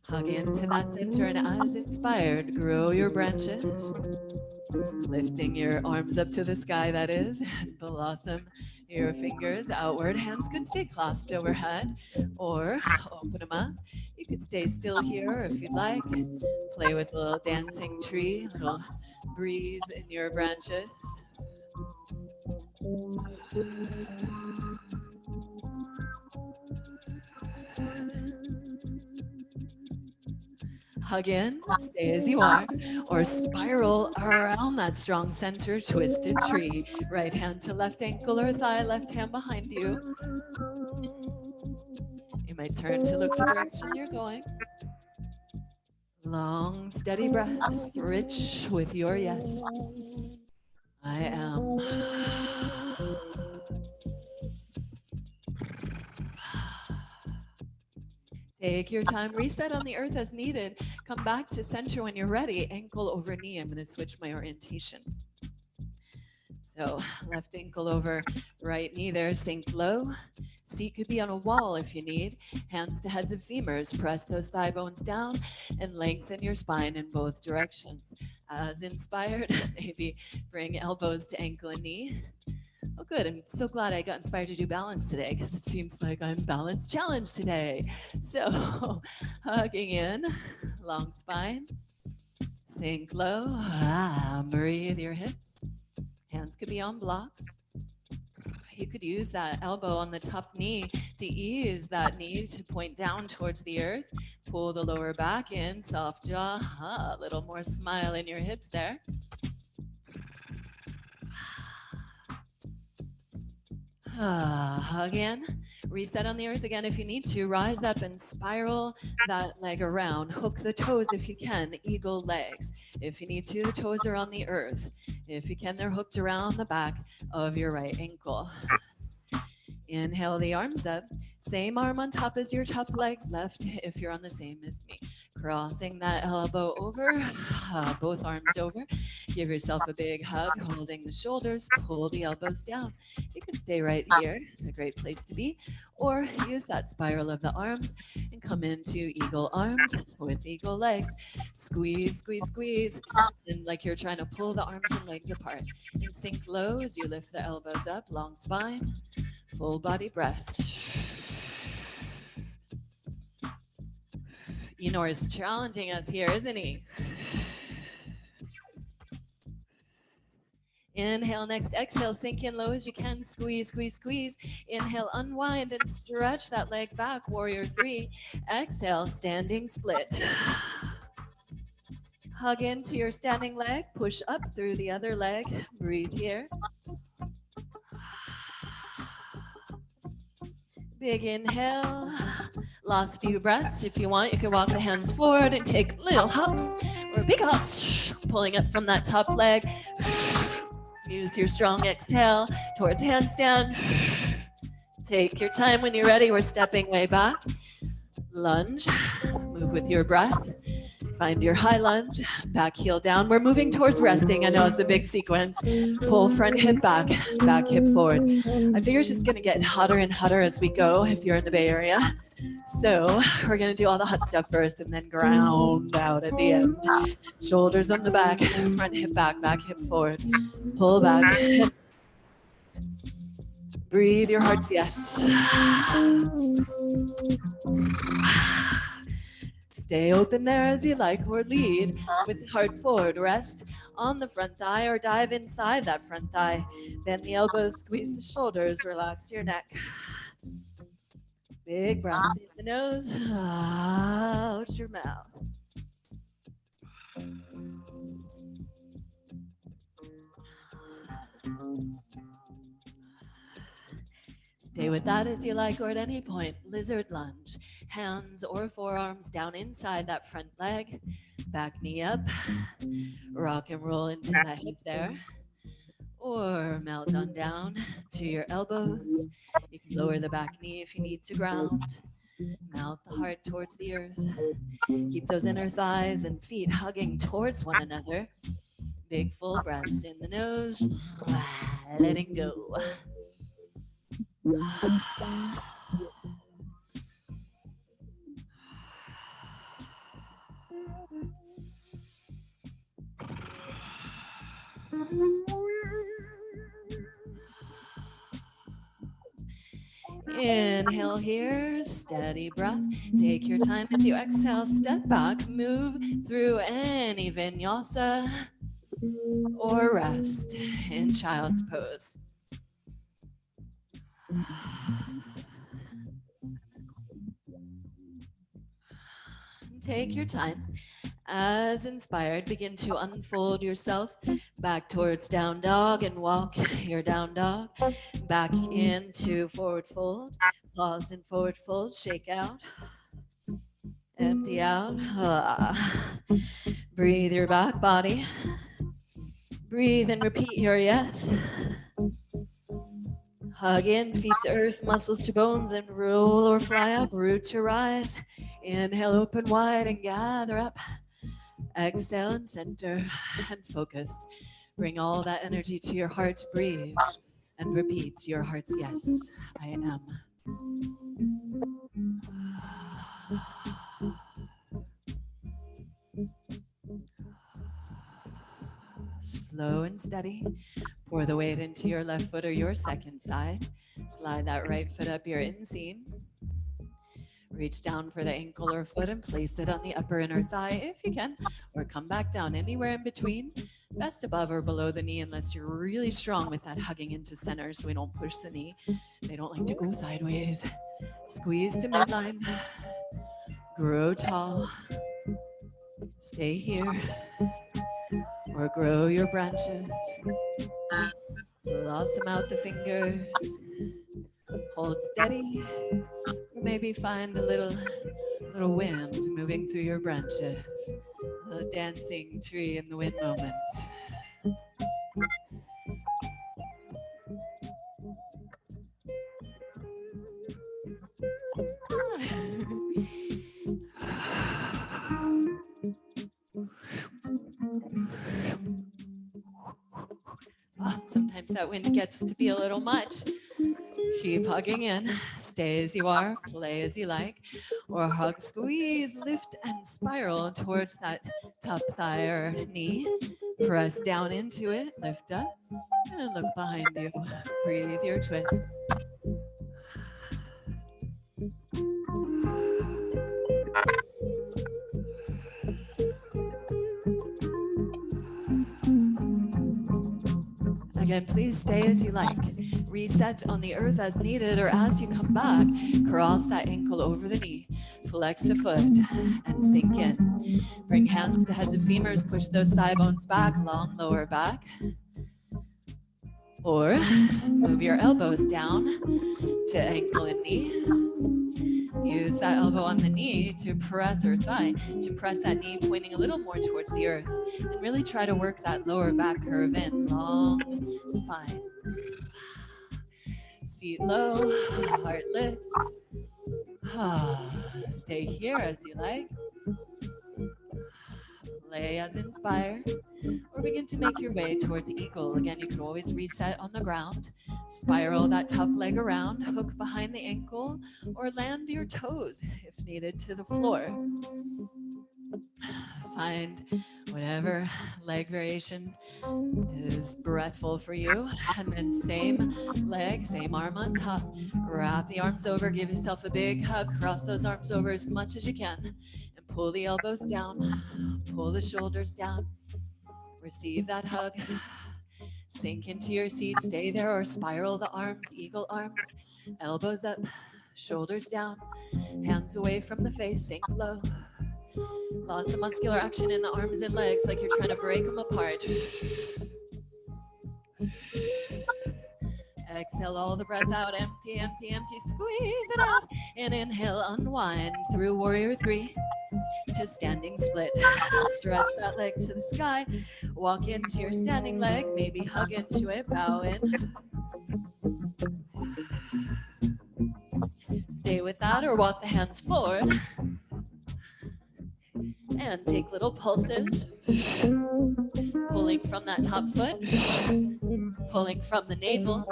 Hug into that center, and as inspired, grow your branches. Lifting your arms up to the sky, that is, and blossom your fingers outward. Hands could stay clasped overhead or open them up. You could stay still here if you'd like. Play with a little dancing tree, a little breeze in your branches. Hug in, stay as you are, or spiral around that strong center, twisted tree. Right hand to left ankle or thigh, left hand behind you. You might turn to look the direction you're going. Long, steady breaths, rich with your yes. I am. Take your time, reset on the earth as needed. Come back to center when you're ready, ankle over knee. I'm going to switch my orientation. So left ankle over right knee there, sink low. Seat could be on a wall if you need. Hands to heads of femurs. Press those thigh bones down and lengthen your spine in both directions. As inspired, maybe bring elbows to ankle and knee. Oh, good. I'm so glad I got inspired to do balance today because it seems like I'm balance challenged today. So hugging in, long spine, sink low, breathe your hips. Hands could be on blocks. You could use that elbow on the top knee to ease that knee to point down towards the earth. Pull the lower back in, soft jaw, a little more smile in your hips there. Again, reset on the earth again if you need to. Rise up and spiral that leg around. Hook the toes if you can, eagle legs. If you need to, the toes are on the earth. If you can, they're hooked around the back of your right ankle. Inhale the arms up. Same arm on top as your top leg, left if you're on the same as me. Crossing that elbow over, both arms over. Give yourself a big hug, holding the shoulders, pull the elbows down. You can stay right here. It's a great place to be. Or use that spiral of the arms and come into eagle arms with eagle legs. Squeeze, squeeze, squeeze. And like you're trying to pull the arms and legs apart. And sink low as you lift the elbows up, long spine. Full body breath. Eenor is challenging us here, isn't he? Inhale, next exhale, sink in low as you can, squeeze, squeeze, squeeze. Inhale, unwind and stretch that leg back, warrior three. Exhale, standing split. Hug into your standing leg, push up through the other leg, breathe here. Big inhale. Last few breaths. If you want, you can walk the hands forward and take little hops or big hops, pulling up from that top leg. Use your strong exhale towards handstand. Take your time when you're ready. We're stepping way back. Lunge. Move with your breath. Find your high lunge, back heel down. We're moving towards resting. I know it's a big sequence. Pull front hip back, back hip forward. I figure it's just going to get hotter and hotter as we go if you're in the Bay Area. So we're going to do all the hot stuff first and then ground out at the end. Shoulders on the back, front hip back, back hip forward. Pull back. Breathe your heart's yes. Stay open there as you like, or lead with the heart forward. Rest on the front thigh or dive inside that front thigh. Bend the elbows, squeeze the shoulders, relax your neck. Big breaths in the nose, out your mouth. Stay with that as you like, or at any point, lizard lunge. Hands or forearms down inside that front leg, back knee up, rock and roll into that hip there, or melt on down to your elbows. You can lower the back knee if you need to ground. Melt the heart towards the earth. Keep those inner thighs and feet hugging towards one another. Big full breaths in the nose, letting go. Inhale here, steady breath. Take your time as you exhale, step back, move through any vinyasa or rest in child's pose. Take your time. As inspired, begin to unfold yourself back towards down dog and walk your down dog back into forward fold. Pause in forward fold, shake out, empty out. Breathe your back body. Breathe and repeat your yes. Hug in, feet to earth, muscles to bones, and roll or fly up, root to rise. Inhale, open wide and gather up. Exhale and center and focus. Bring all that energy to your heart. Breathe and repeat your heart's yes, I am. Slow and steady. Pour the weight into your left foot or your second side. Slide that right foot up your inseam. Reach down for the ankle or foot and place it on the upper inner thigh if you can, or come back down anywhere in between. Best above or below the knee unless you're really strong with that hugging into center so we don't push the knee. They don't like to go sideways. Squeeze to midline. Grow tall. Stay here. Or grow your branches. Blossom out the fingers. Hold steady. Or maybe find a little wind moving through your branches. A dancing tree in the wind moment. Oh, sometimes that wind gets to be a little much. Keep hugging in. Stay as you are, play as you like, or hug, squeeze, lift, and spiral towards that top thigh or knee. Press down into it, lift up, and look behind you. Breathe your twist. Again, please stay as you like. Reset on the earth as needed, or as you come back, cross that ankle over the knee. Flex the foot and sink in. Bring hands to heads and femurs. Push those thigh bones back, long lower back. Or move your elbows down to ankle and knee. Use that elbow on the knee to press, or thigh, to press that knee pointing a little more towards the earth. And really try to work that lower back curve in. Long spine. Seat low, heart lifts. Stay here as you like. Play as inspired. Or begin to make your way towards eagle. Again, you can always reset on the ground. Spiral that top leg around, hook behind the ankle, or land your toes, if needed, to the floor. Find whatever leg variation is breathful for you. And then same leg, same arm on top. Wrap the arms over, give yourself a big hug, cross those arms over as much as you can, and pull the elbows down, pull the shoulders down. Receive that hug. Sink into your seat, stay there, or spiral the arms, eagle arms, elbows up, shoulders down, hands away from the face, sink low. Lots of muscular action in the arms and legs, like you're trying to break them apart. Exhale all the breath out, empty, empty, empty, squeeze it out. And inhale, unwind through warrior three to standing split. Stretch that leg to the sky. Walk into your standing leg, maybe hug into it, bow in. Stay with that or walk the hands forward. And take little pulses. Pulling from that top foot. Pulling from the navel.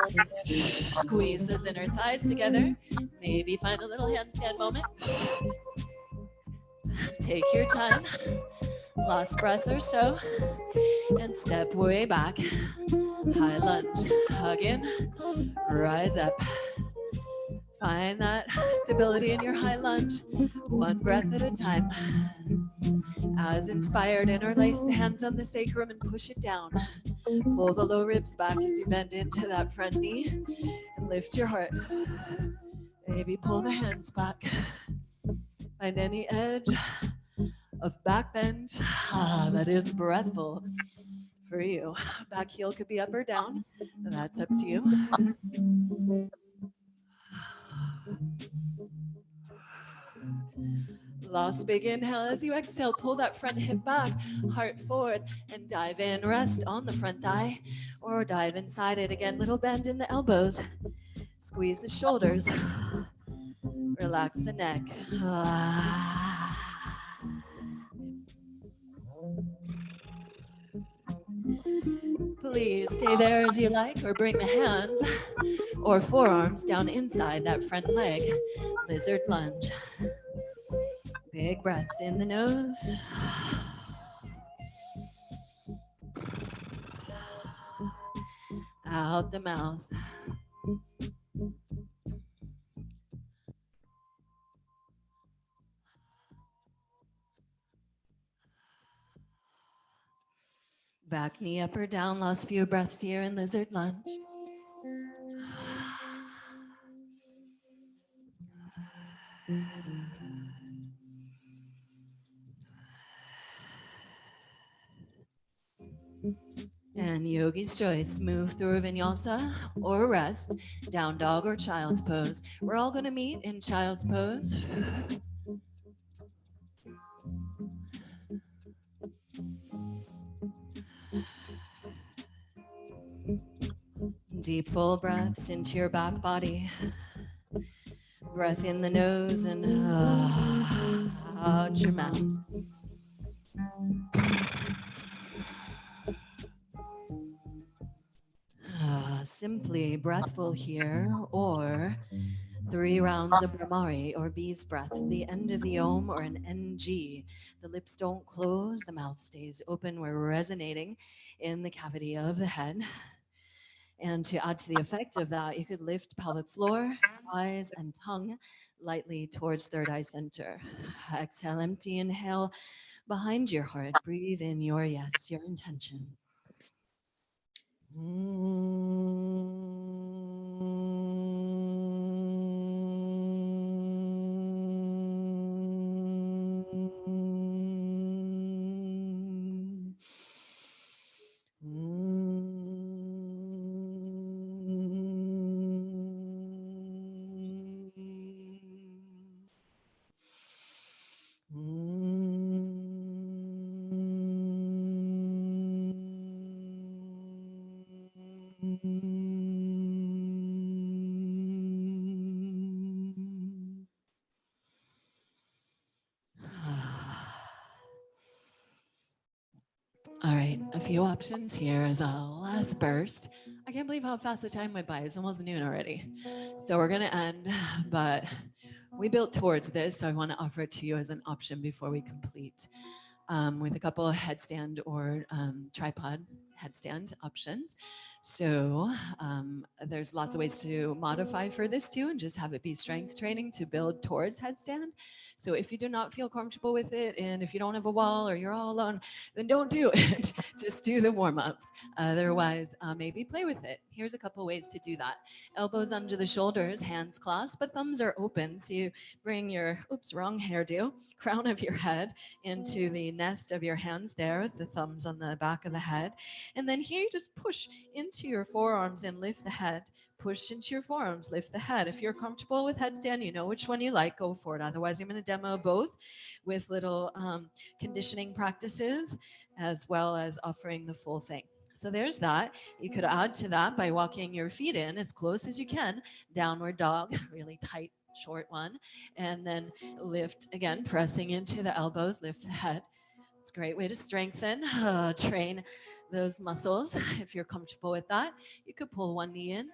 Squeeze those inner thighs together. Maybe find a little handstand moment. Take your time. Last breath or so. And step way back. High lunge. Hug in. Rise up. Find that stability in your high lunge. One breath at a time. As inspired, interlace the hands on the sacrum and push it down. Pull the low ribs back as you bend into that front knee. And lift your heart. Maybe pull the hands back. Find any edge of back bend that is breathful for you. Back heel could be up or down. That's up to you. Last big inhale as you exhale. Pull that front hip back, heart forward, and dive in. Rest on the front thigh or dive inside it again. Little bend in the elbows. Squeeze the shoulders. Relax the neck. Please stay there as you like, or bring the hands or forearms down inside that front leg. Lizard lunge. Big breaths in the nose. Out the mouth. Back knee up or down. Last few breaths here in lizard lunge. And yogi's choice, move through vinyasa or rest, down dog or child's pose. We're all going to meet in child's pose. Deep full breaths into your back body. Breath in the nose and out your mouth. Simply breathful here, or 3 rounds of Brahmari or bee's breath, the end of the Om or an NG. The lips don't close, the mouth stays open. We're resonating in the cavity of the head. And to add to the effect of that, you could lift pelvic floor, eyes, and tongue lightly towards third eye center. Exhale, empty, inhale behind your heart. Breathe in your yes, your intention. All right, a few options here as a last burst. I can't believe how fast the time went by. It's almost noon already. So we're going to end, but we built towards this, so I want to offer it to you as an option before we complete, with a couple of headstand or tripod headstand options. So there's lots of ways to modify for this too, and just have it be strength training to build towards headstand. So if you do not feel comfortable with it, and if you don't have a wall or you're all alone, then don't do it. Just do the warm-ups. Otherwise, maybe play with it. Here's a couple ways to do that. Elbows under the shoulders, hands clasped, but thumbs are open. So you bring your, oops, wrong hairdo, crown of your head into the nest of your hands there, with the thumbs on the back of the head. And then here you just push into your forearms and lift the head. Push into your forearms, lift the head. If you're comfortable with headstand, you know which one you like, go for it. Otherwise, I'm going to demo both with little conditioning practices, as well as offering the full thing. So there's that. You could add to that by walking your feet in as close as you can, downward dog, really tight, short one, and then lift again, pressing into the elbows, lift the head. It's a great way to strengthen, train those muscles. If you're comfortable with that, you could pull one knee in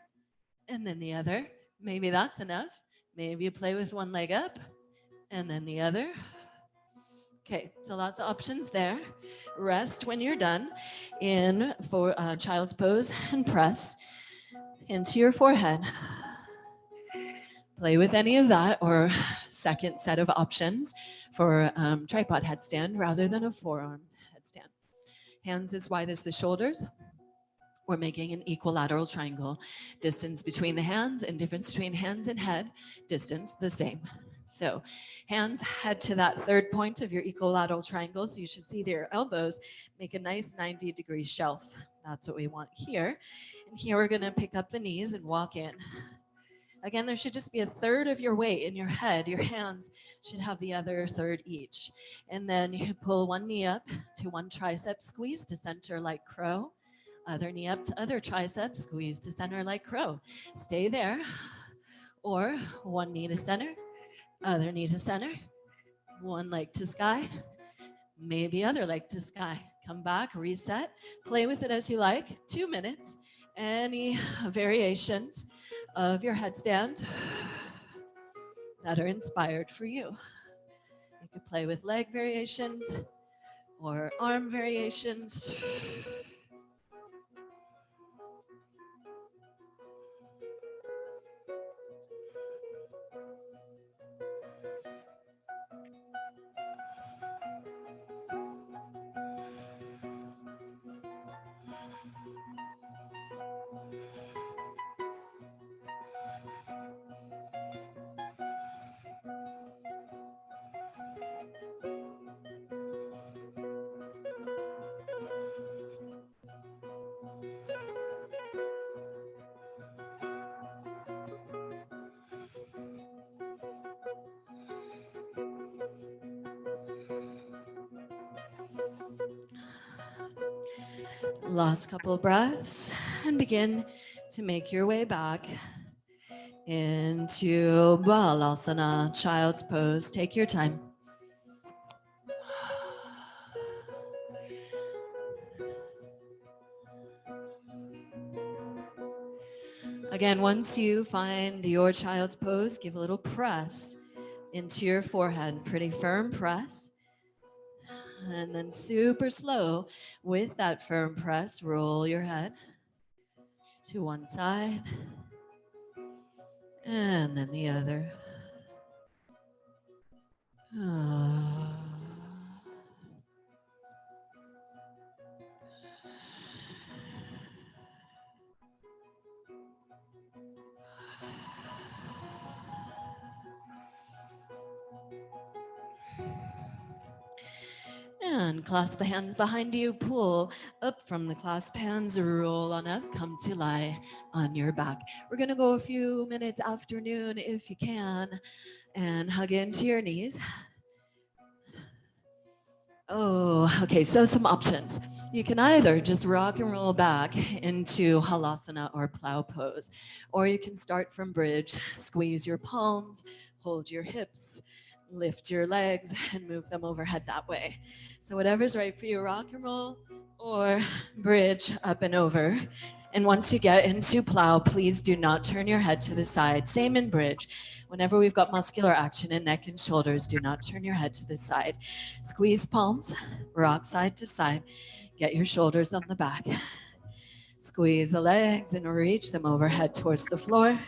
and then the other. Maybe that's enough. Maybe you play with one leg up and then the other. Okay, so lots of options there. Rest when you're done in for child's pose and press into your forehead. Play with any of that, or second set of options for tripod headstand rather than a forearm headstand. Hands as wide as the shoulders. We're making an equilateral triangle. Distance between the hands and difference between hands and head, distance the same. So hands head to that third point of your equilateral triangle. So you should see their elbows make a nice 90-degree shelf. That's what we want here. And here we're going to pick up the knees and walk in. Again, there should just be a third of your weight in your head. Your hands should have the other third each. And then you pull one knee up to one tricep, squeeze to center like crow. Other knee up to other tricep, squeeze to center like crow. Stay there. Or one knee to center, other knee to center, one leg to sky, maybe other leg to sky. Come back, reset, play with it as you like. 2 minutes. Any variations of your headstand that are inspired for you. You could play with leg variations or arm variations. Last couple of breaths and begin to make your way back into Balasana, Child's Pose. Take your time. Again, once you find your Child's Pose, give a little press into your forehead. Pretty firm press. And then super slow with that firm press, roll your head to one side and then the other. And clasp the hands behind you, pull up from the clasp hands, roll on up, come to lie on your back. We're gonna go a few minutes afternoon if you can, and hug into your knees. Oh, okay, so some options. You can either just rock and roll back into halasana or plow pose, or you can start from bridge, squeeze your palms, hold your hips, lift your legs, and move them overhead that way. So whatever's right for you, rock and roll or bridge up and over. And once you get into plow, please do not turn your head to the side. Same in bridge. Whenever we've got muscular action in neck and shoulders, do not turn your head to the side. Squeeze palms, rock side to side. Get your shoulders on the back. Squeeze the legs and reach them overhead towards the floor.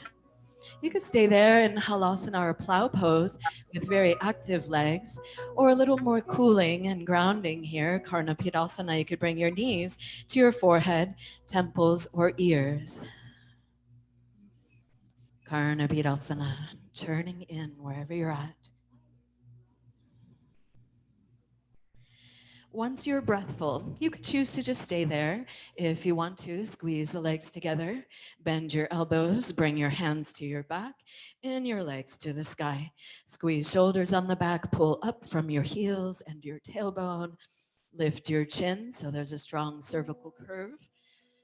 You could stay there in halasana or plow pose with very active legs, or a little more cooling and grounding here, karna pidasana. You could bring your knees to your forehead, temples, or ears. Karna pidasana, turning in wherever you're at. Once you're breathful, you could choose to just stay there. If you want to, squeeze the legs together, bend your elbows, bring your hands to your back and your legs to the sky. Squeeze shoulders on the back, pull up from your heels and your tailbone. Lift your chin so there's a strong cervical curve.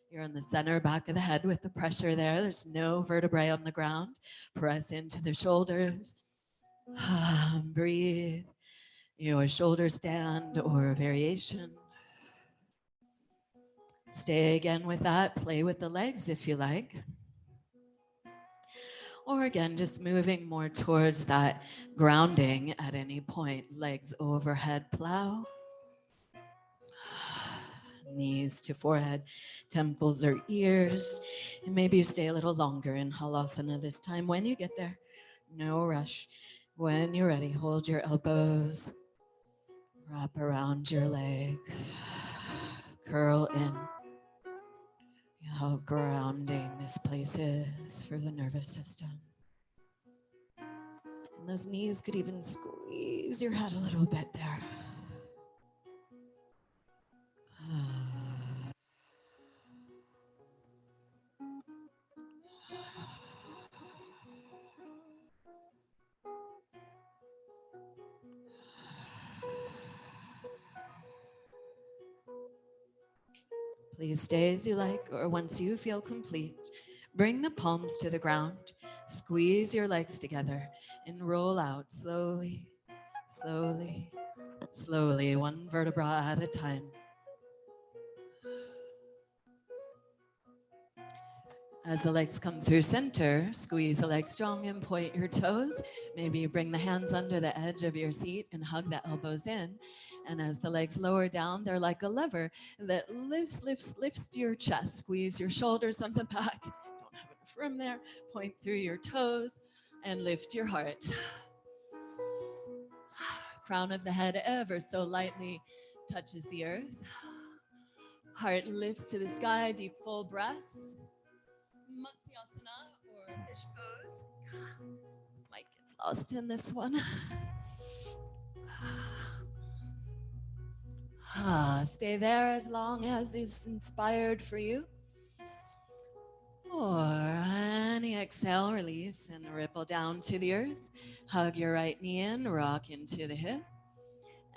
You're in the center back of the head with the pressure there. There's no vertebrae on the ground. Press into the shoulders. Breathe. Your shoulder stand or variation. Stay again with that. Play with the legs if you like. Or again, just moving more towards that grounding at any point. Legs overhead, plow. Knees to forehead, temples or ears. And maybe you stay a little longer in halasana this time. When you get there, no rush. When you're ready, hold your elbows. Wrap around your legs. Curl in. How grounding this place is for the nervous system. And those knees could even squeeze your head a little bit there. Please stay as you like, or once you feel complete, bring the palms to the ground, squeeze your legs together, and roll out slowly, slowly, slowly, one vertebra at a time. As the legs come through center, squeeze the legs strong and point your toes. Maybe you bring the hands under the edge of your seat and hug the elbows in. And as the legs lower down, they're like a lever that lifts to your chest. Squeeze your shoulders on the back. Don't have enough room there. Point through your toes and lift your heart. Crown of the head ever so lightly touches the earth. Heart lifts to the sky, deep full breaths. Matsyasana or fish pose. Might get lost in this one. Stay there as long as is inspired for you. Or any exhale, release and ripple down to the earth. Hug your right knee in, rock into the hip.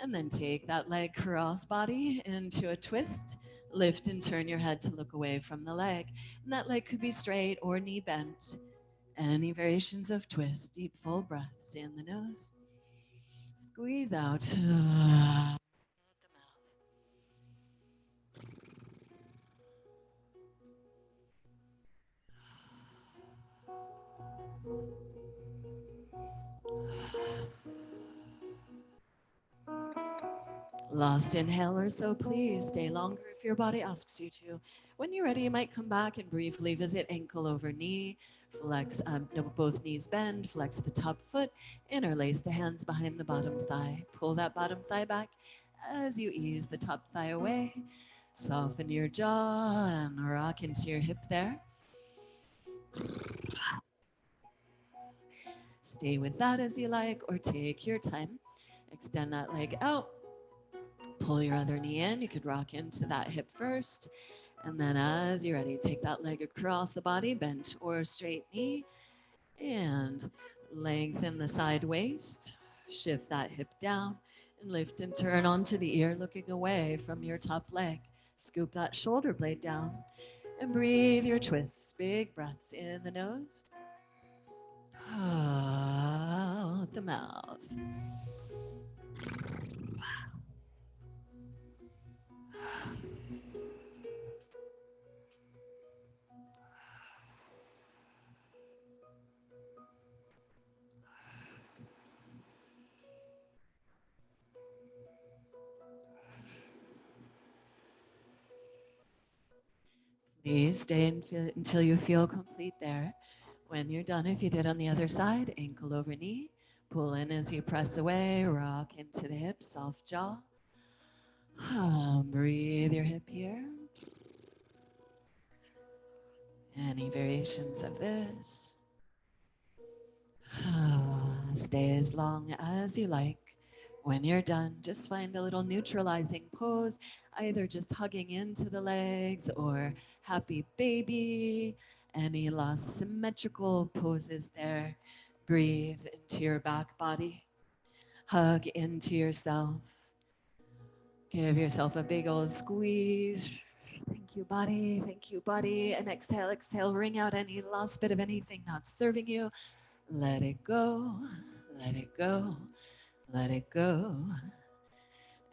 And then take that leg cross body into a twist. Lift and turn your head to look away from the leg. And that leg could be straight or knee bent. Any variations of twist, deep full breaths in the nose. Squeeze out. Last inhale or so, please stay longer if your body asks you to. When you're ready, you might come back and briefly visit ankle over knee. Flex, both knees bend, flex the top foot, interlace the hands behind the bottom thigh. Pull that bottom thigh back as you ease the top thigh away. Soften your jaw and rock into your hip there. Stay with that as you like, or take your time. Extend that leg out. Pull your other knee in. You could rock into that hip first. And then as you're ready, take that leg across the body, bent or straight knee. And lengthen the side waist. Shift that hip down and lift and turn onto the ear, looking away from your top leg. Scoop that shoulder blade down and breathe your twists. Big breaths in the nose. Out the mouth. Please stay until you feel complete there. When you're done, if you did on the other side, ankle over knee, pull in as you press away, rock into the hip, soft jaw. Breathe your hip here. Any variations of this? Stay as long as you like. When you're done, just find a little neutralizing pose, either just hugging into the legs or happy baby. Any last symmetrical poses there. Breathe into your back body. Hug into yourself. Give yourself a big old squeeze. Thank you, body. Thank you, body. And exhale, exhale. Wring out any last bit of anything not serving you. Let it go. Let it go. Let it go.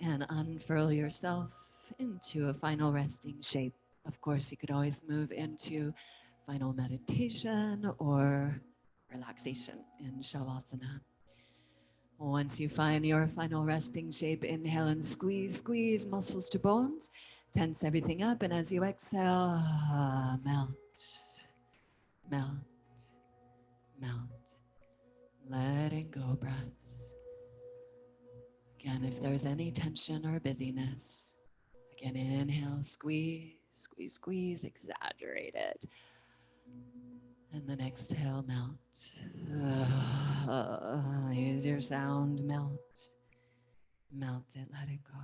And unfurl yourself into a final resting shape. Of course, you could always move into final meditation or relaxation in Shavasana. Once you find your final resting shape, inhale and squeeze, squeeze muscles to bones. Tense everything up, and as you exhale, melt, melt, melt. Letting go breaths. Again, if there's any tension or busyness, again, inhale, squeeze, squeeze, squeeze, exaggerate it. And then exhale, melt. Use your sound, melt. Melt it, let it go.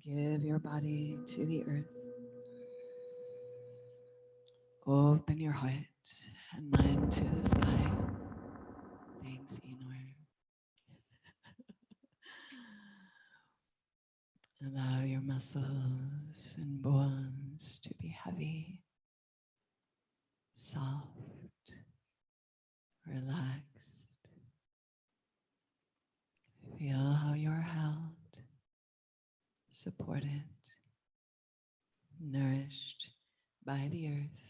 Give your body to the earth. Open your heart and mind to the sky. Thanks, Enor. Allow your muscles and bones to be heavy, soft, relaxed. Feel how you're held, supported, nourished by the earth,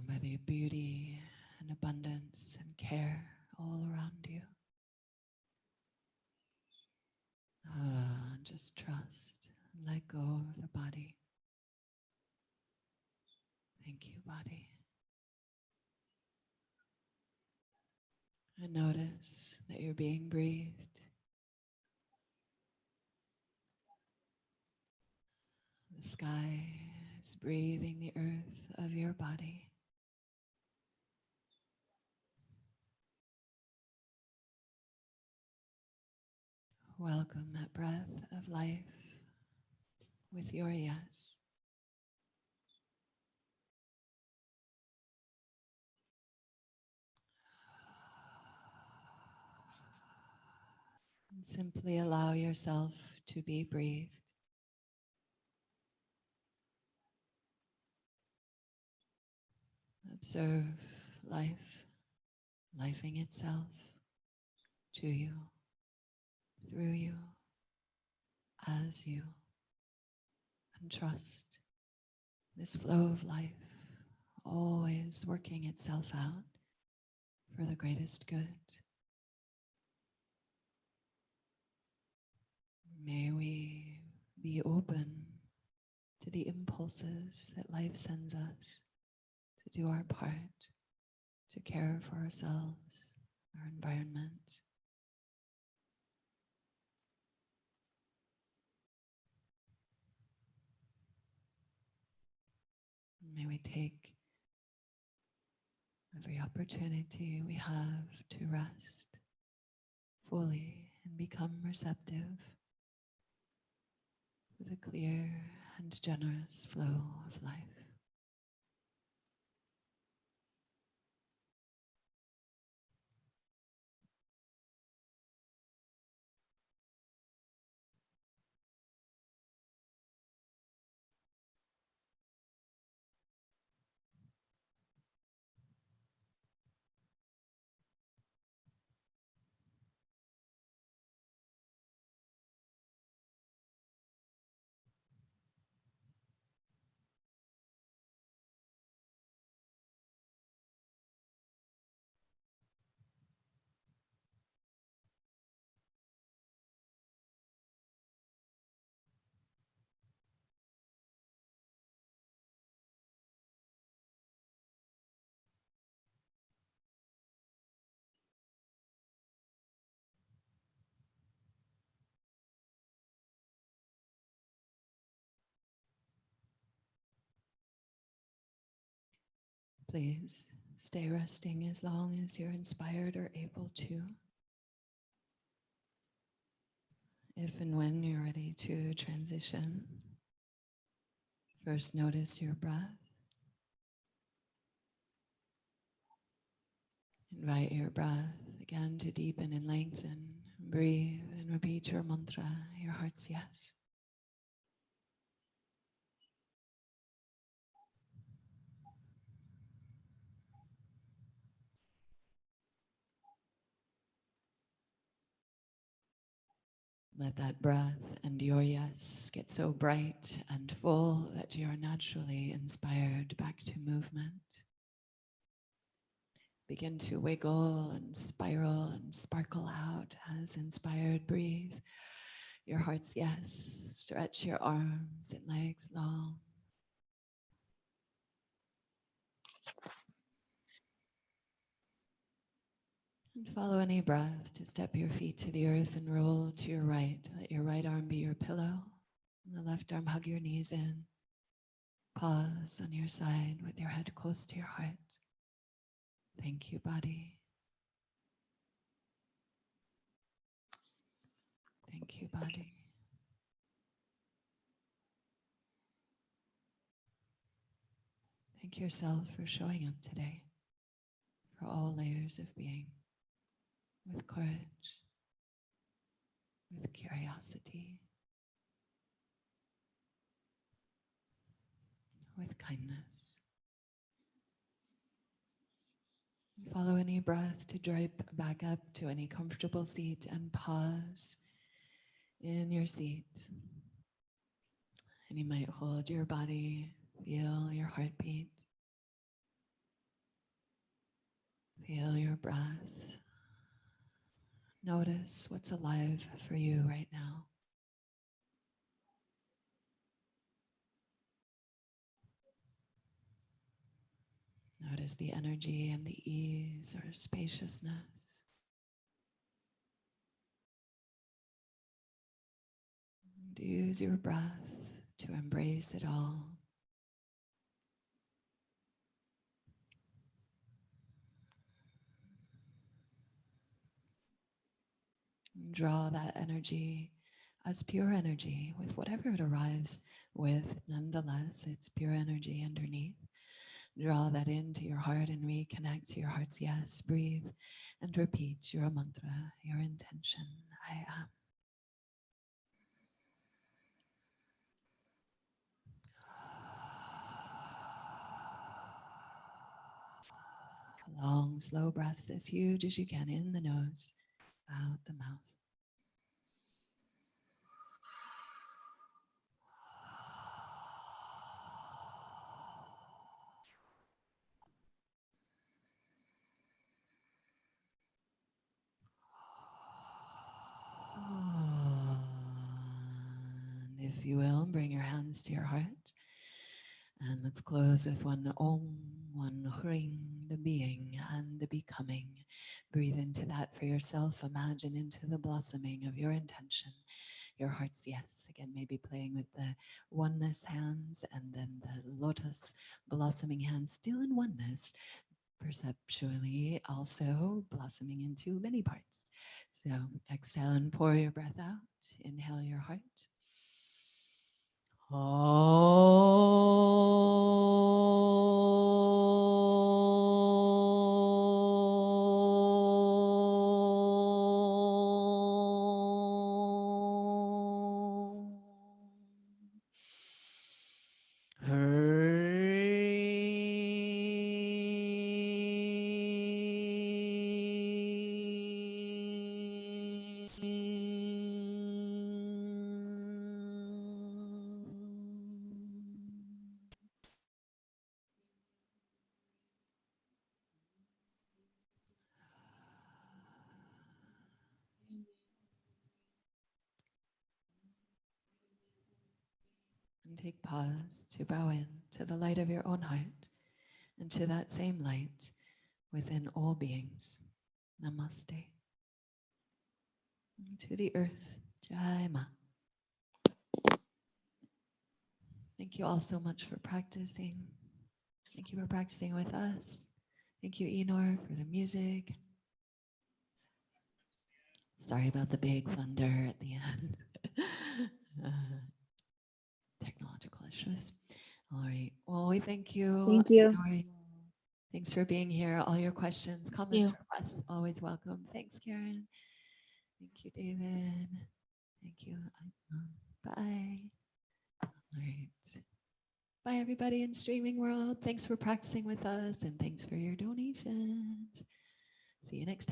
by the beauty and abundance and care all around you. Just trust and let go of the body. Thank you, body. And notice that you're being breathed. The sky is breathing the earth of your body. Welcome that breath of life with your yes. And simply allow yourself to be breathed. Observe life, lifing itself to you, through you, as you, and trust this flow of life always working itself out for the greatest good. May we be open to the impulses that life sends us to do our part, to care for ourselves, our environment. May we take every opportunity we have to rest fully and become receptive to the clear and generous flow of life. Please stay resting as long as you're inspired or able to. If and when you're ready to transition, first notice your breath. Invite your breath again to deepen and lengthen. Breathe and repeat your mantra, your heart's yes. Let that breath and your yes get so bright and full that you are naturally inspired back to movement. Begin to wiggle and spiral and sparkle out as inspired. Breathe your heart's yes. Stretch your arms and legs long. And follow any breath to step your feet to the earth and roll to your right. Let your right arm be your pillow and the left arm hug your knees in. Pause on your side with your head close to your heart. Thank you, body. Thank you, body. Thank yourself for showing up today, for all layers of being, with courage, with curiosity, with kindness. Follow any breath to drape back up to any comfortable seat and pause in your seat. And you might hold your body, feel your heartbeat, feel your breath. Notice what's alive for you right now. Notice the energy and the ease or spaciousness. And use your breath to embrace it all. And draw that energy as pure energy with whatever it arrives with. Nonetheless, it's pure energy underneath. Draw that into your heart and reconnect to your heart's yes. Breathe and repeat your mantra, your intention. I am. Long, slow breaths as huge as you can in the nose, out the mouth. And if you will, bring your hands to your heart. And let's close with one Om, one Hring, the being and the becoming. Breathe into that for yourself. Imagine into the blossoming of your intention, your heart's yes. Again, maybe playing with the oneness hands and then the lotus blossoming hands, still in oneness, perceptually also blossoming into many parts. So exhale and pour your breath out. Inhale your heart. And take pause to bow in to the light of your own heart and to that same light within all beings. Namaste. And to the earth, Jai Ma. Thank you all so much for practicing. Thank you for practicing with us. Thank you, Enor, for the music. Sorry about the big thunder at the end. Technological issues. All right. Well, we thank you. Thank you. Enor. Thanks for being here. All your questions, comments, requests, always welcome. Thanks, Karen. Thank you, David. Thank you. Bye. All right. Bye, everybody in streaming world. Thanks for practicing with us and thanks for your donations. See you next time.